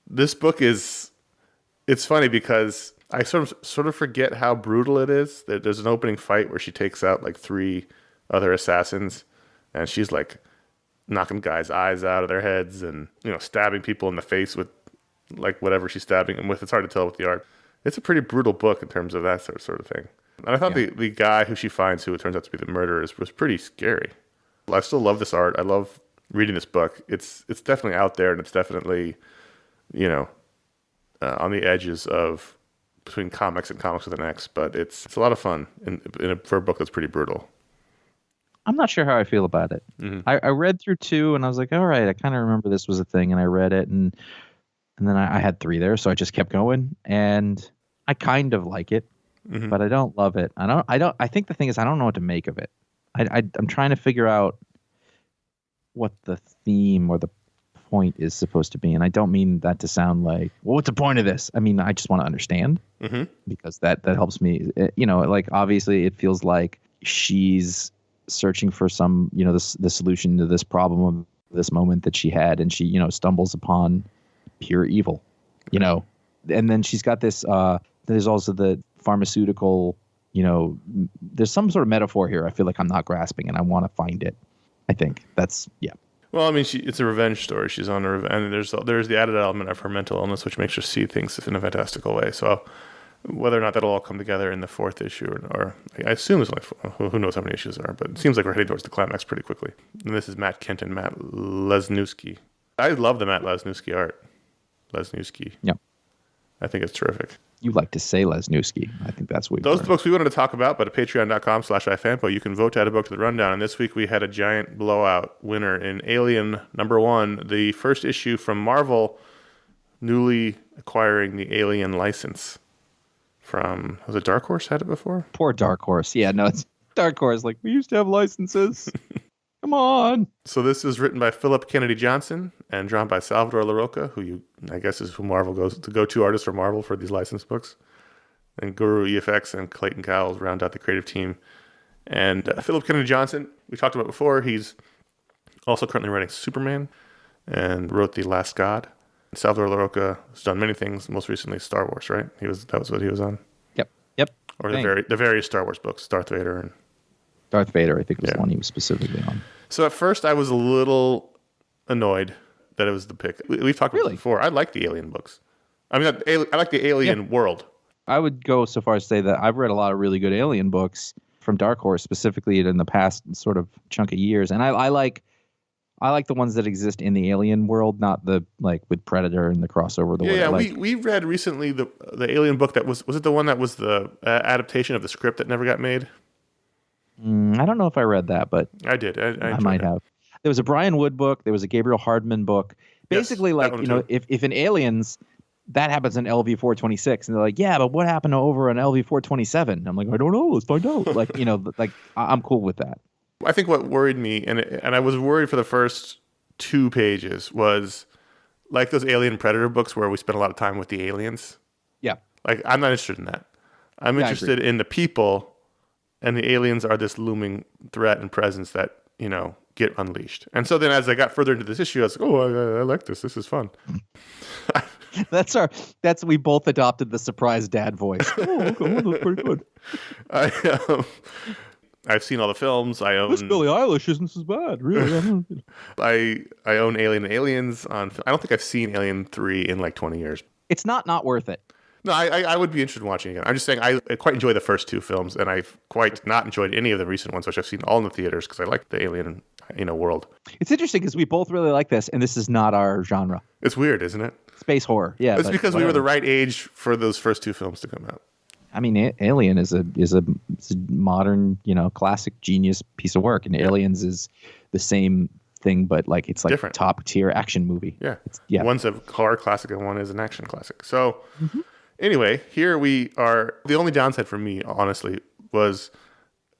This book it's funny because I sort of forget how brutal it is. There's an opening fight where she takes out like 3 other assassins, and she's like knocking guys' eyes out of their heads and, you know, stabbing people in the face with like whatever she's stabbing them with. It's hard to tell with the art. It's a pretty brutal book in terms of that sort of thing. And I thought the guy who she finds, who it turns out to be the murderer, was pretty scary. I still love this art. I love reading this book. It's definitely out there, and it's definitely, you know, on the edges of between comics and comics with an X. But it's a lot of fun for a book that's pretty brutal. I'm not sure how I feel about it. Mm-hmm. I read through 2, and I was like, all right, I kind of remember this was a thing, and I read it, and then I had 3 there, so I just kept going, and I kind of like it, but I don't love it. I think the thing is I don't know what to make of it. I'm trying to figure out what the theme or the point is supposed to be, and I don't mean that to sound like, well, what's the point of this? I mean, I just want to understand, because that helps me. You know, like obviously it feels like she's searching for some, you know, the solution to this problem of this moment that she had, and she, you know, stumbles upon pure evil, you know, and then she's got this there's also the pharmaceutical, you know, there's some sort of metaphor here I feel like I'm not grasping, and I want to find it. I think that's well, I mean, it's a revenge story. She's on a revenge, and there's the added element of her mental illness, which makes her see things in a fantastical way. So whether or not that'll all come together in the 4th issue, or I assume there's only who knows how many issues there are, but it seems like we're heading towards the climax pretty quickly. And this is Matt Kent and Matt Lesniewski. I love the Matt Lesniewski art. Lesniewski. Yeah. I think it's terrific. You like to say Lesniewski. I think that's what those books we wanted to talk about, but at patreon.com/iFanboy, you can vote to add a book to the rundown. And this week we had a giant blowout winner in Alien #1, the first issue from Marvel, newly acquiring the Alien license from, was it Dark Horse had it before? Poor Dark Horse. Yeah, no, it's Dark Horse. Like, we used to have licenses. Come on. So this is written by Philip Kennedy Johnson and drawn by Salvador Larroca, who I guess is who Marvel goes to go-to artist for Marvel for these licensed books. And Guru EFX and Clayton Cowles round out the creative team. And Philip Kennedy Johnson, we talked about before, he's also currently writing Superman and wrote The Last God. Salvador Larroca has done many things, most recently Star Wars, right? That was what he was on. Yep. Or the various Star Wars books, Darth Vader and Darth Vader, I think, was the one he was specifically on. So at first I was a little annoyed that it was the pick. We've talked about it before. I like the Alien books. I mean, I like the Alien world. I would go so far as to say that I've read a lot of really good Alien books from Dark Horse, specifically in the past sort of chunk of years. And I like the ones that exist in the Alien world, not the like with Predator and the crossover. We read recently the Alien book that was it the one that was the adaptation of the script that never got made? I don't know if I read that, but I did. I might have. There was a Brian Wood book. There was a Gabriel Hardman book. Basically, yes, like, you know, if in Aliens, that happens in LV-426, and they're like, yeah, but what happened over on LV-427? I'm like, I don't know. Let's find out. Like, you know, like I'm cool with that. I think what worried me, and I was worried for the first 2 pages, was like those Alien Predator books where we spent a lot of time with the aliens. Yeah. Like, I'm not interested in that. I'm interested in the people. And the aliens are this looming threat and presence that, you know, get unleashed. And so then as I got further into this issue, I was like, oh, I like this. This is fun. We both adopted the surprise dad voice. Oh, okay, that's pretty good. I've seen all the films. I own... This Billie Eilish isn't as bad, really. I own Alien and Aliens on... I don't think I've seen Alien 3 in like 20 years. It's not worth it. No, I would be interested in watching again. I'm just saying I quite enjoy the first 2 films, and I've quite not enjoyed any of the recent ones, which I've seen all in the theaters because I like the Alien, you know, world. It's interesting because we both really like this, and this is not our genre. It's weird, isn't it? Space horror, yeah. It's because we were the right age for those first 2 films to come out. I mean, Alien is a modern, you know, classic genius piece of work, and Aliens is the same thing, but like it's like different top tier action movie. Yeah, one's a horror classic and one is an action classic. So. Anyway, here we are. The only downside for me, honestly, was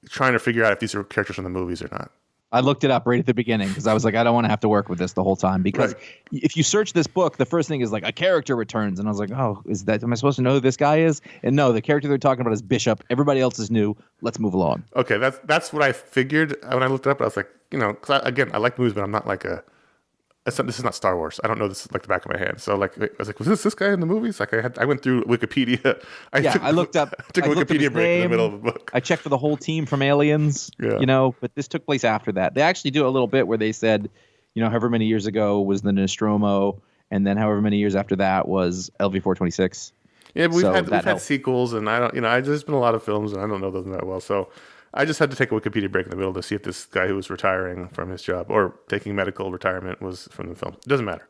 trying to figure out if these are characters from the movies or not. I looked it up right at the beginning because I was like, I don't want to have to work with this the whole time. Because if you search this book, the first thing is like a character returns. And I was like, oh, am I supposed to know who this guy is? And no, the character they're talking about is Bishop. Everybody else is new. Let's move along. Okay, that's what I figured when I looked it up. I was like, because I like movies, but I'm not like this is not Star Wars. I don't know this is like the back of my hand. So like, I was like, was this guy in the movies? Like I went through Wikipedia. I looked up. Took a Wikipedia break in the middle of the book. I checked for the whole team from Aliens. Yeah. But this took place after that. They actually do a little bit where they said, however many years ago was the Nostromo, and then however many years after that was LV-426. Yeah, but we've had sequels, and I don't. There's been a lot of films, and I don't know them that well, so. I just had to take a Wikipedia break in the middle to see if this guy who was retiring from his job or taking medical retirement was from the film. It doesn't matter.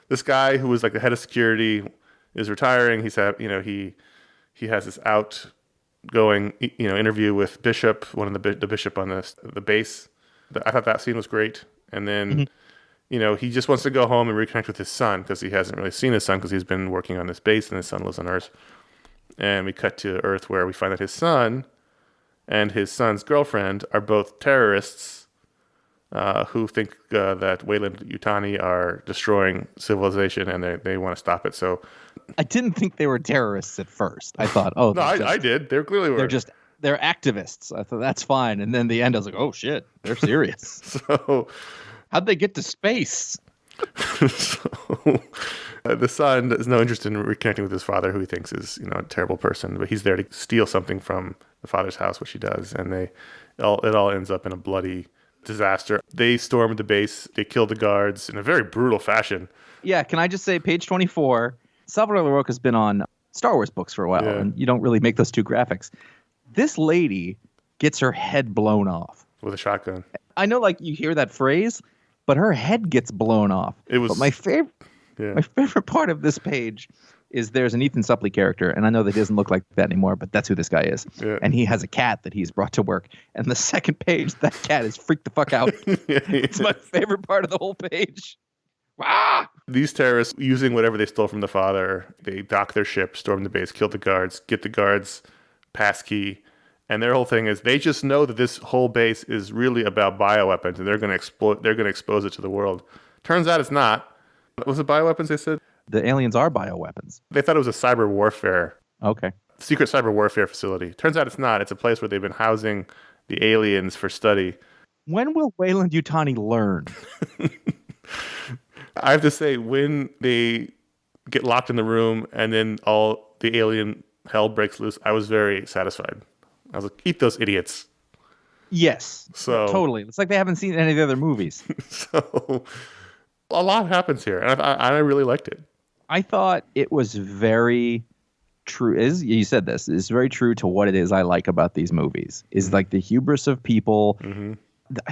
This guy who was like the head of security is retiring. He has this outgoing, interview with Bishop, one of the bishop on the base. I thought that scene was great. And then, he just wants to go home and reconnect with his son because he hasn't really seen his son because he's been working on this base and his son lives on Earth. And we cut to Earth where we find that his son and his son's girlfriend are both terrorists who think that Weyland-Yutani are destroying civilization and they want to stop it. So I didn't think they were terrorists at first. I thought, no, I did. They clearly were. They're activists. I thought that's fine. And then the end, I was like, oh shit, they're serious. So how'd they get to space? The son has no interest in reconnecting with his father, who he thinks is, a terrible person, but he's there to steal something from the father's house, which he does, and it all ends up in a bloody disaster. They storm the base, they kill the guards in a very brutal fashion. Yeah, can I just say, page 24, Salvador LaRocca's been on Star Wars books for a while, and you don't really make those two graphics. This lady gets her head blown off. With a shotgun. I know, like, you hear that phrase, but her head gets blown off. But my favorite part of this page is there's an Ethan Suplee character, and I know that he doesn't look like that anymore, but that's who this guy is. Yeah. And he has a cat that he's brought to work. And the second page, that cat is freaked the fuck out. It's my favorite part of the whole page. Ah! These terrorists, using whatever they stole from the father, they dock their ship, storm the base, kill the guards, get the guards' passkey. And their whole thing is they just know that this whole base is really about bioweapons, and they're going to expose it to the world. Turns out it's not. Was it bioweapons, they said? The aliens are bioweapons. They thought it was a cyber warfare. Okay. Secret cyber warfare facility. Turns out it's not. It's a place where they've been housing the aliens for study. When will Weyland-Yutani learn? I have to say, when they get locked in the room and then all the alien hell breaks loose, I was very satisfied. I was like, eat those idiots. Yes. So totally. It's like they haven't seen any of the other movies. So a lot happens here, and I really liked it. I thought it was very true. As you said, this is very true to what it is I like about these movies. Is like the hubris of people. Mm-hmm.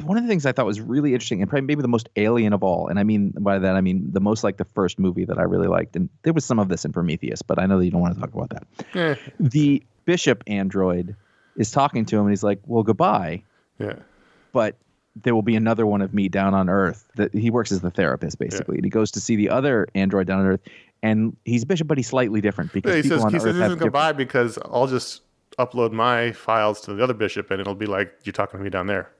One of the things I thought was really interesting, and probably maybe the most alien of all, and I mean by that I mean the most like the first movie that I really liked, and there was some of this in Prometheus, but I know that you don't want to talk about that. The Bishop android is talking to him, and he's like, "Well, goodbye." Yeah. But there will be another one of me down on Earth. That he works as the therapist, basically. And he goes to see the other android down on Earth, and he's Bishop, but he's slightly different because he says goodbye because I'll just upload my files to the other Bishop, and it'll be like you're talking to me down there.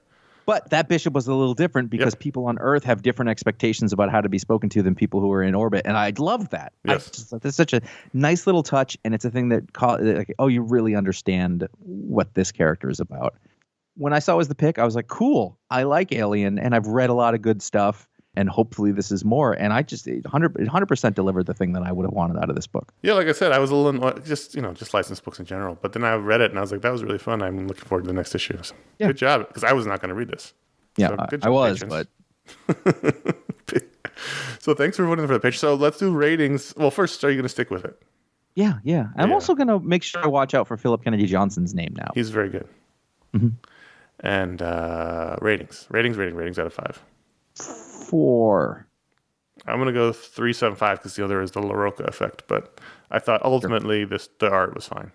But that Bishop was a little different because people on Earth have different expectations about how to be spoken to than people who are in orbit, and I love that. Yes. It's such a nice little touch, and it's a thing that you really understand what this character is about. When I saw it was the pick, I was like, cool. I like Alien, and I've read a lot of good stuff, and hopefully this is more. And I just 100% delivered the thing that I would have wanted out of this book. Yeah, like I said, I was a little just licensed books in general. But then I read it, and I was like, that was really fun. I'm looking forward to the next issue. So, good job, because I was not going to read this. Yeah, so, I was, but. So thanks for voting for the page. So let's do ratings. Well, first, are you going to stick with it? Yeah. I'm also going to make sure I watch out for Philip Kennedy Johnson's name now. He's very good. Mm-hmm. And ratings out of 5. 4. I'm going to go 3.75 because there is the LaRocca effect. But I thought ultimately the art was fine.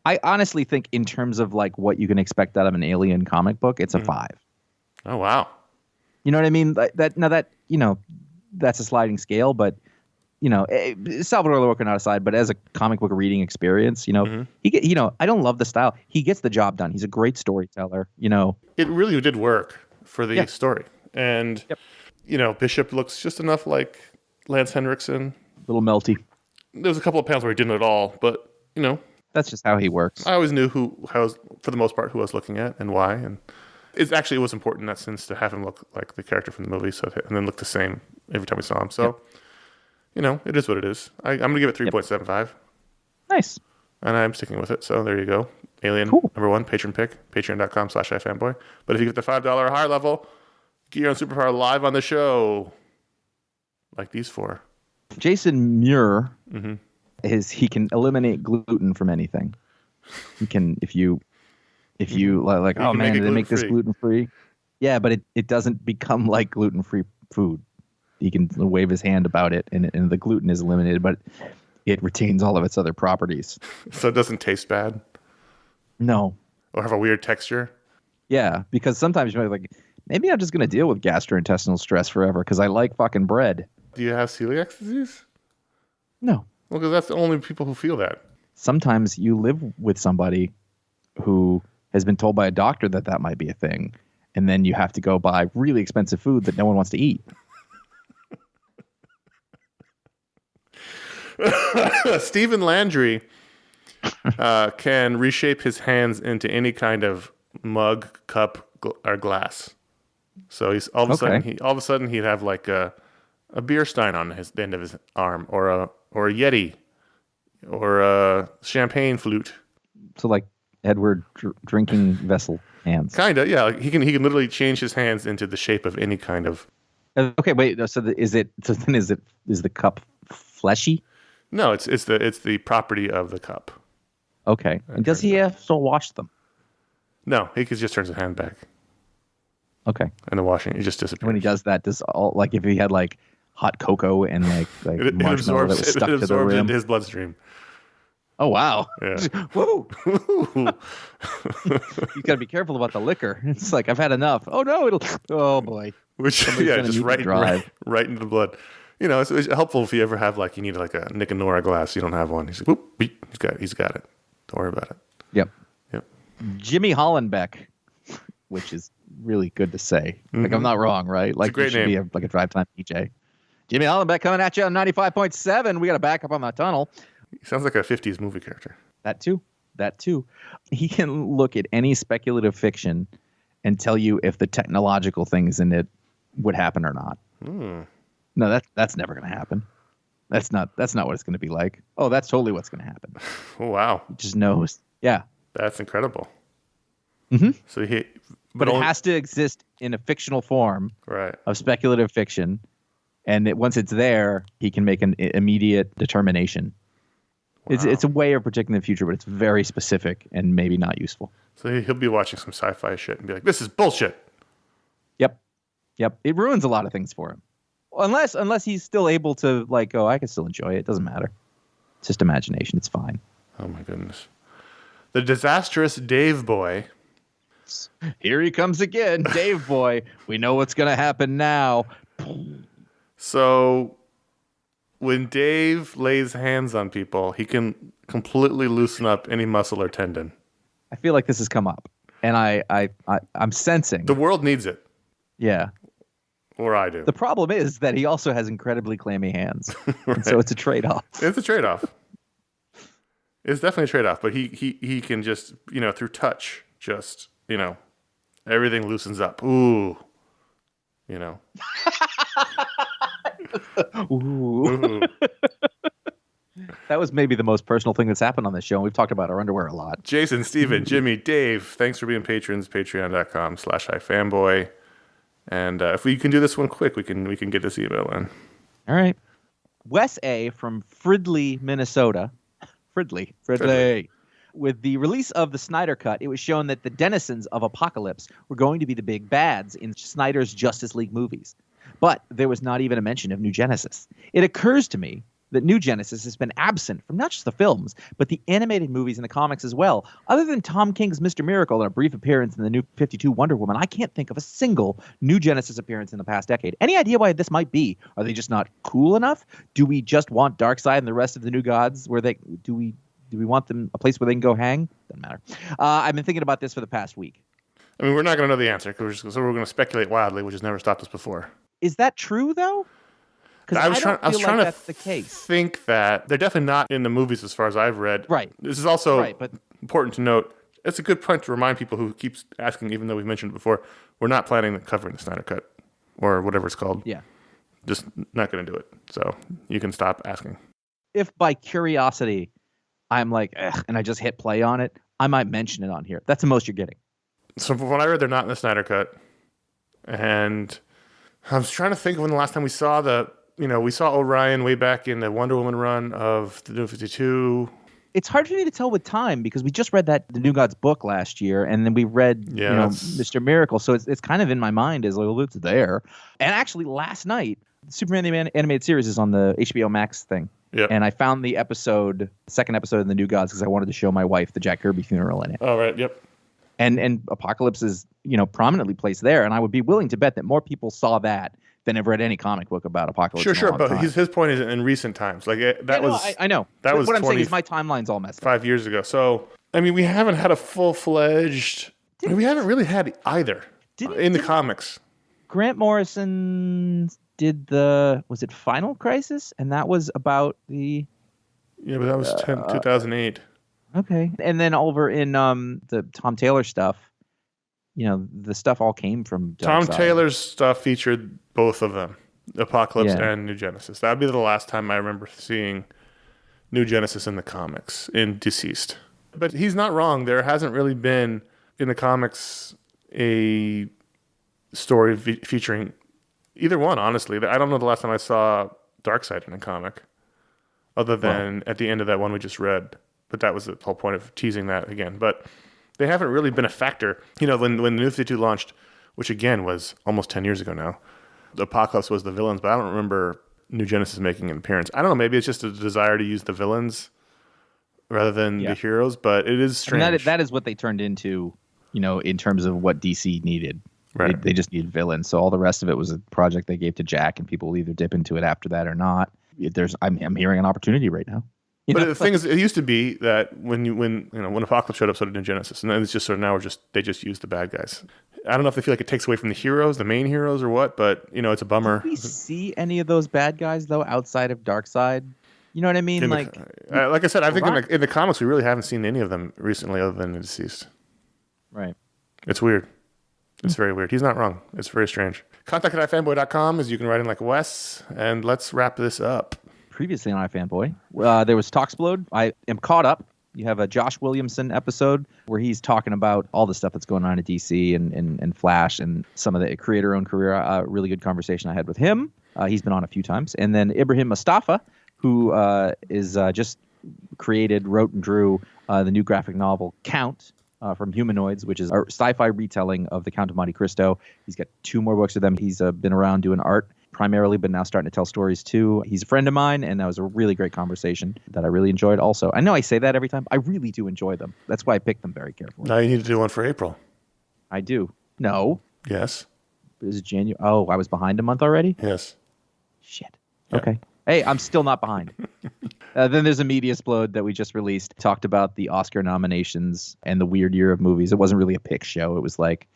I honestly think in terms of like what you can expect out of an Alien comic book, it's a 5. Oh, wow. You know what I mean? That's a sliding scale, but Salvador LaRocca not aside, but as a comic book reading experience, I don't love the style. He gets the job done. He's a great storyteller. It really did work. for the story. And, Bishop looks just enough like Lance Henriksen. A little melty. There was a couple of panels where he didn't at all, but, That's just how he works. I always knew for the most part, who I was looking at and why. And it was important in that sense to have him look like the character from the movie, and then look the same every time we saw him. So, it is what it is. I'm going to give it 3.75. Nice. And I'm sticking with it. So there you go. Alien number 1, Patron Pick, patreon.com/iFanboy. But if you get the $5 or higher level, get your own superpower live on the show. Like these 4. Jason Muhr he can eliminate gluten from anything. He can, if you like, oh man, did they make this gluten-free? Yeah, but it doesn't become like gluten-free food. He can wave his hand about it, and the gluten is eliminated, but it retains all of its other properties. So it doesn't taste bad? No. Or have a weird texture? Yeah, because sometimes you're like, maybe I'm just going to deal with gastrointestinal stress forever because I like fucking bread. Do you have celiac disease? No. Well, because that's the only people who feel that. Sometimes you live with somebody who has been told by a doctor that might be a thing, and then you have to go buy really expensive food that no one wants to eat. Stephen Landry can reshape his hands into any kind of mug, cup, or glass. So he's all of a sudden he'd have like a beer stein on the end of his arm, or a Yeti, or a champagne flute. So like Edward drinking vessel hands. Kinda, yeah. He can literally change his hands into the shape of any kind of. Okay, wait. So is the cup fleshy? No, it's the property of the cup. Okay. And does he have to wash them? No, he just turns his hand back. Okay. And the washing, it just disappears. When he does that, if he had like hot cocoa and like marshmallow that was stuck to the rim, into his bloodstream. Oh wow! Yeah. Whoa! You gotta be careful about the liquor. It's like I've had enough. Oh no! Oh boy! Just right into the blood. It's helpful if you ever have you need like a Nick and Nora glass. You don't have one. He's like, whoop, beep, he's got it. Don't worry about it. Yep. Jimmy Hollenbeck, which is really good to say. Like I'm not wrong, right? Like it's a great name. Be a drive time DJ. Jimmy Hollenbeck coming at you on 95.7. We got to back up on that tunnel. He sounds like a 50s movie character. That too. He can look at any speculative fiction and tell you if the technological things in it would happen or not. No, that's never going to happen. That's not what it's going to be like. Oh, that's totally what's going to happen. Oh, wow. He just knows. Yeah. That's incredible. Mm-hmm. So but it has to exist in a fictional form of speculative fiction. And once it's there, he can make an immediate determination. Wow. It's a way of predicting the future, but it's very specific and maybe not useful. So he'll be watching some sci-fi shit and be like, this is bullshit. Yep. It ruins a lot of things for him. Unless he's still able to I can still enjoy it. It doesn't matter. It's just imagination. It's fine. Oh my goodness. The Disastrous DaveBoy. Here he comes again, DaveBoy. We know what's going to happen now. So when Dave lays hands on people, he can completely loosen up any muscle or tendon. I feel like this has come up, and I'm sensing the world needs it. Yeah. Or I do. The problem is that he also has incredibly clammy hands. Right. And so it's a trade-off. It's a trade-off. It's definitely a trade-off. But he can just, through touch, just, everything loosens up. Ooh. Ooh. That was maybe the most personal thing that's happened on this show. And we've talked about our underwear a lot. Jason, Steven, Jimmy, Dave, thanks for being patrons. Patreon.com/iFanboy. And if we can do this one quick, we can get this email in. All right. Wes A from Fridley, Minnesota. Fridley. With the release of the Snyder Cut, it was shown that the denizens of Apocalypse were going to be the big bads in Snyder's Justice League movies. But there was not even a mention of New Genesis. It occurs to me that New Genesis has been absent from not just the films, but the animated movies and the comics as well. Other than Tom King's Mr. Miracle and a brief appearance in the New 52 Wonder Woman, I can't think of a single New Genesis appearance in the past decade. Any idea why this might be? Are they just not cool enough? Do we just want Darkseid and the rest of the New Gods? Do we want them a place where they can go hang? Doesn't matter. I've been thinking about this for the past week. I mean, we're not going to know the answer, so we're going to speculate wildly, which has never stopped us before. Is that true, though? Because I was trying to that's the case. Think that they're definitely not in the movies as far as I've read. Right. This is also but important to note. It's a good point to remind people who keeps asking, even though we've mentioned it before, we're not planning on covering the Snyder Cut or whatever it's called. Yeah. Just not going to do it. So you can stop asking. If by curiosity I'm like, ugh, and I just hit play on it, I might mention it on here. That's the most you're getting. So from what I read, they're not in the Snyder Cut. And I was trying to think of when the last time we saw we saw Orion way back in the Wonder Woman run of the New 52. It's hard for me to tell with time because we just read the New Gods book last year, and then we read Mr. Miracle. So it's kind of in my mind as like, well, it's there. And actually, last night, the Superman the animated series is on the HBO Max thing. Yep. And I found the second episode of the New Gods because I wanted to show my wife the Jack Kirby funeral in it. Oh, right. Yep. And Apocalypse is prominently placed there, and I would be willing to bet that more people saw that than have read any comic book about Apocalypse. Sure, but his point is in recent times. Like I know. That was what I'm saying is my timeline's all messed up. 5 years ago. So I mean, we haven't had a full-fledged. We haven't really had either in the comics. Grant Morrison did was it Final Crisis, and that was about the. Yeah, but that was 2008. Okay, and then over in the Tom Taylor stuff. The stuff all came from Tom Taylor's stuff featured both of them, Apocalypse and New Genesis. That would be the last time I remember seeing New Genesis in the comics, in Deceased. But he's not wrong. There hasn't really been, in the comics, a story featuring either one, honestly. I don't know the last time I saw Darkseid in a comic, other than at the end of that one we just read. But that was the whole point of teasing that again. But they haven't really been a factor. When the New 52 launched, which again was almost 10 years ago now, the Apocalypse was the villains, but I don't remember New Genesis making an appearance. I don't know, maybe it's just a desire to use the villains rather than the heroes, but it is strange. And that is what they turned into, in terms of what DC needed. Right. They just needed villains. So all the rest of it was a project they gave to Jack, and people will either dip into it after that or not. I'm hearing an opportunity right now. But the thing is, it used to be that when Apocalypse showed up, so did New Genesis, and then it's just sort of now they just use the bad guys. I don't know if they feel like it takes away from the heroes, the main heroes, or what, but it's a bummer. Did we see any of those bad guys though outside of Darkseid? You know what I mean? Like I said, I think in the comics we really haven't seen any of them recently, other than the Deceased. Right. It's weird. It's very weird. He's not wrong. It's very strange. Contact@ifanboy.com is you can write in like Wes, and let's wrap this up. Previously on iFanboy, there was Talksplode. I am caught up. You have a Josh Williamson episode where he's talking about all the stuff that's going on at DC and Flash and some of the creator-owned career. Really good conversation I had with him. He's been on a few times. And then Ibrahim Mustafa, who is just wrote and drew the new graphic novel Count from Humanoids, which is a sci-fi retelling of the Count of Monte Cristo. He's got 2 more books of them. He's been around doing art primarily, but now starting to tell stories too. He's a friend of mine, and that was a really great conversation that I really enjoyed also. I know I say that every time. I really do enjoy them. That's why I pick them very carefully. Now you need to do one for April. I do. No. Yes. It was January. Oh, I was behind a month already? Yes. Shit. Yeah. Okay. Hey, I'm still not behind. Then there's a media explode that we just released. Talked about the Oscar nominations and the weird year of movies. It wasn't really a pick show. It was like,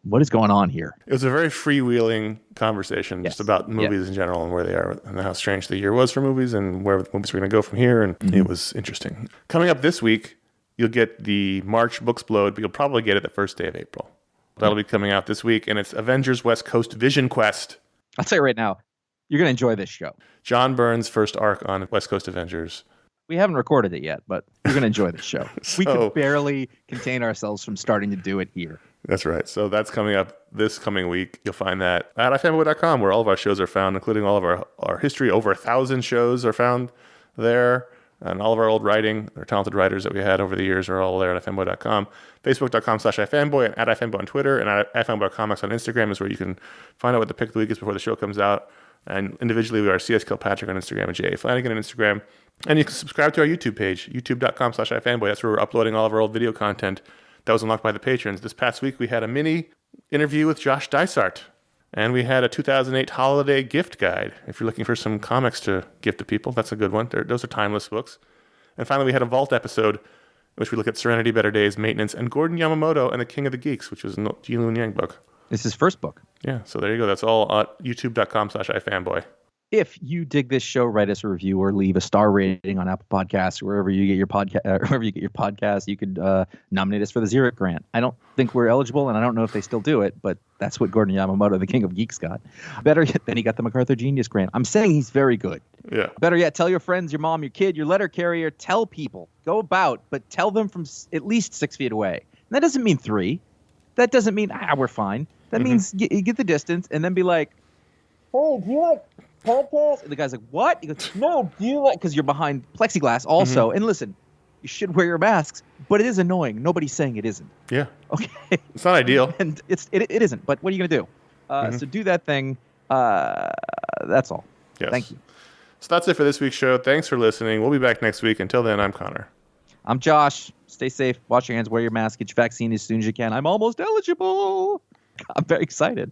what is going on here? It was a very freewheeling conversation just about movies in general and where they are and how strange the year was for movies and where movies were going to go from here. And it was interesting. Coming up this week, you'll get the March Booksplode, but you'll probably get it the first day of April. That'll be coming out this week, and it's Avengers West Coast Vision Quest. I'll tell you right now, you're going to enjoy this show. John Byrne's first arc on West Coast Avengers. We haven't recorded it yet, but you're going to enjoy this show. We could barely contain ourselves from starting to do it here. That's right. So that's coming up this coming week. You'll find that at ifanboy.com, where all of our shows are found, including all of our history. Over 1,000 shows are found there. And all of our old writing, our talented writers that we had over the years are all there at ifanboy.com. Facebook.com/ifanboy, and at ifanboy on Twitter, and at ifanboycomics on Instagram is where you can find out what the pick of the week is before the show comes out. And individually, we are CS Kilpatrick on Instagram and J.A. Flanagan on Instagram. And you can subscribe to our YouTube page, youtube.com/ifanboy. That's where we're uploading all of our old video content that was unlocked by the patrons. This past week, we had a mini interview with Josh Dysart. And we had a 2008 holiday gift guide. If you're looking for some comics to gift to people, that's a good one. Those are timeless books. And finally, we had a Vault episode which we look at Serenity, Better Days, Maintenance, and Gordon Yamamoto and the King of the Geeks, which was a Ji Lun Yang book. This is his first book. Yeah, so there you go. That's all at youtube.com/iFanboy. If you dig this show, write us a review or leave a star rating on Apple Podcasts, wherever you get your podcast. You could nominate us for the Xeric grant. I don't think we're eligible, and I don't know if they still do it, but that's what Gordon Yamamoto, the King of Geeks, got. Better yet, then he got the MacArthur Genius grant. I'm saying he's very good. Yeah. Better yet, tell your friends, your mom, your kid, your letter carrier. Tell people. Go about, but tell them from at least 6 feet away. And that doesn't mean 3. That doesn't mean we're fine. That means you get the distance, and then be like, "Hey, do you like podcast?" And the guy's like, "What?" He goes, "No, do you like?" Because you're behind plexiglass also. And listen, you should wear your masks, but it is annoying. Nobody's saying it isn't. Yeah. Okay. It's not ideal. And it isn't. But what are you gonna do? So do that thing. That's all. Yes. Thank you. So that's it for this week's show. Thanks for listening. We'll be back next week. Until then, I'm Connor. I'm Josh. Stay safe. Wash your hands. Wear your mask. Get your vaccine as soon as you can. I'm almost eligible. I'm very excited.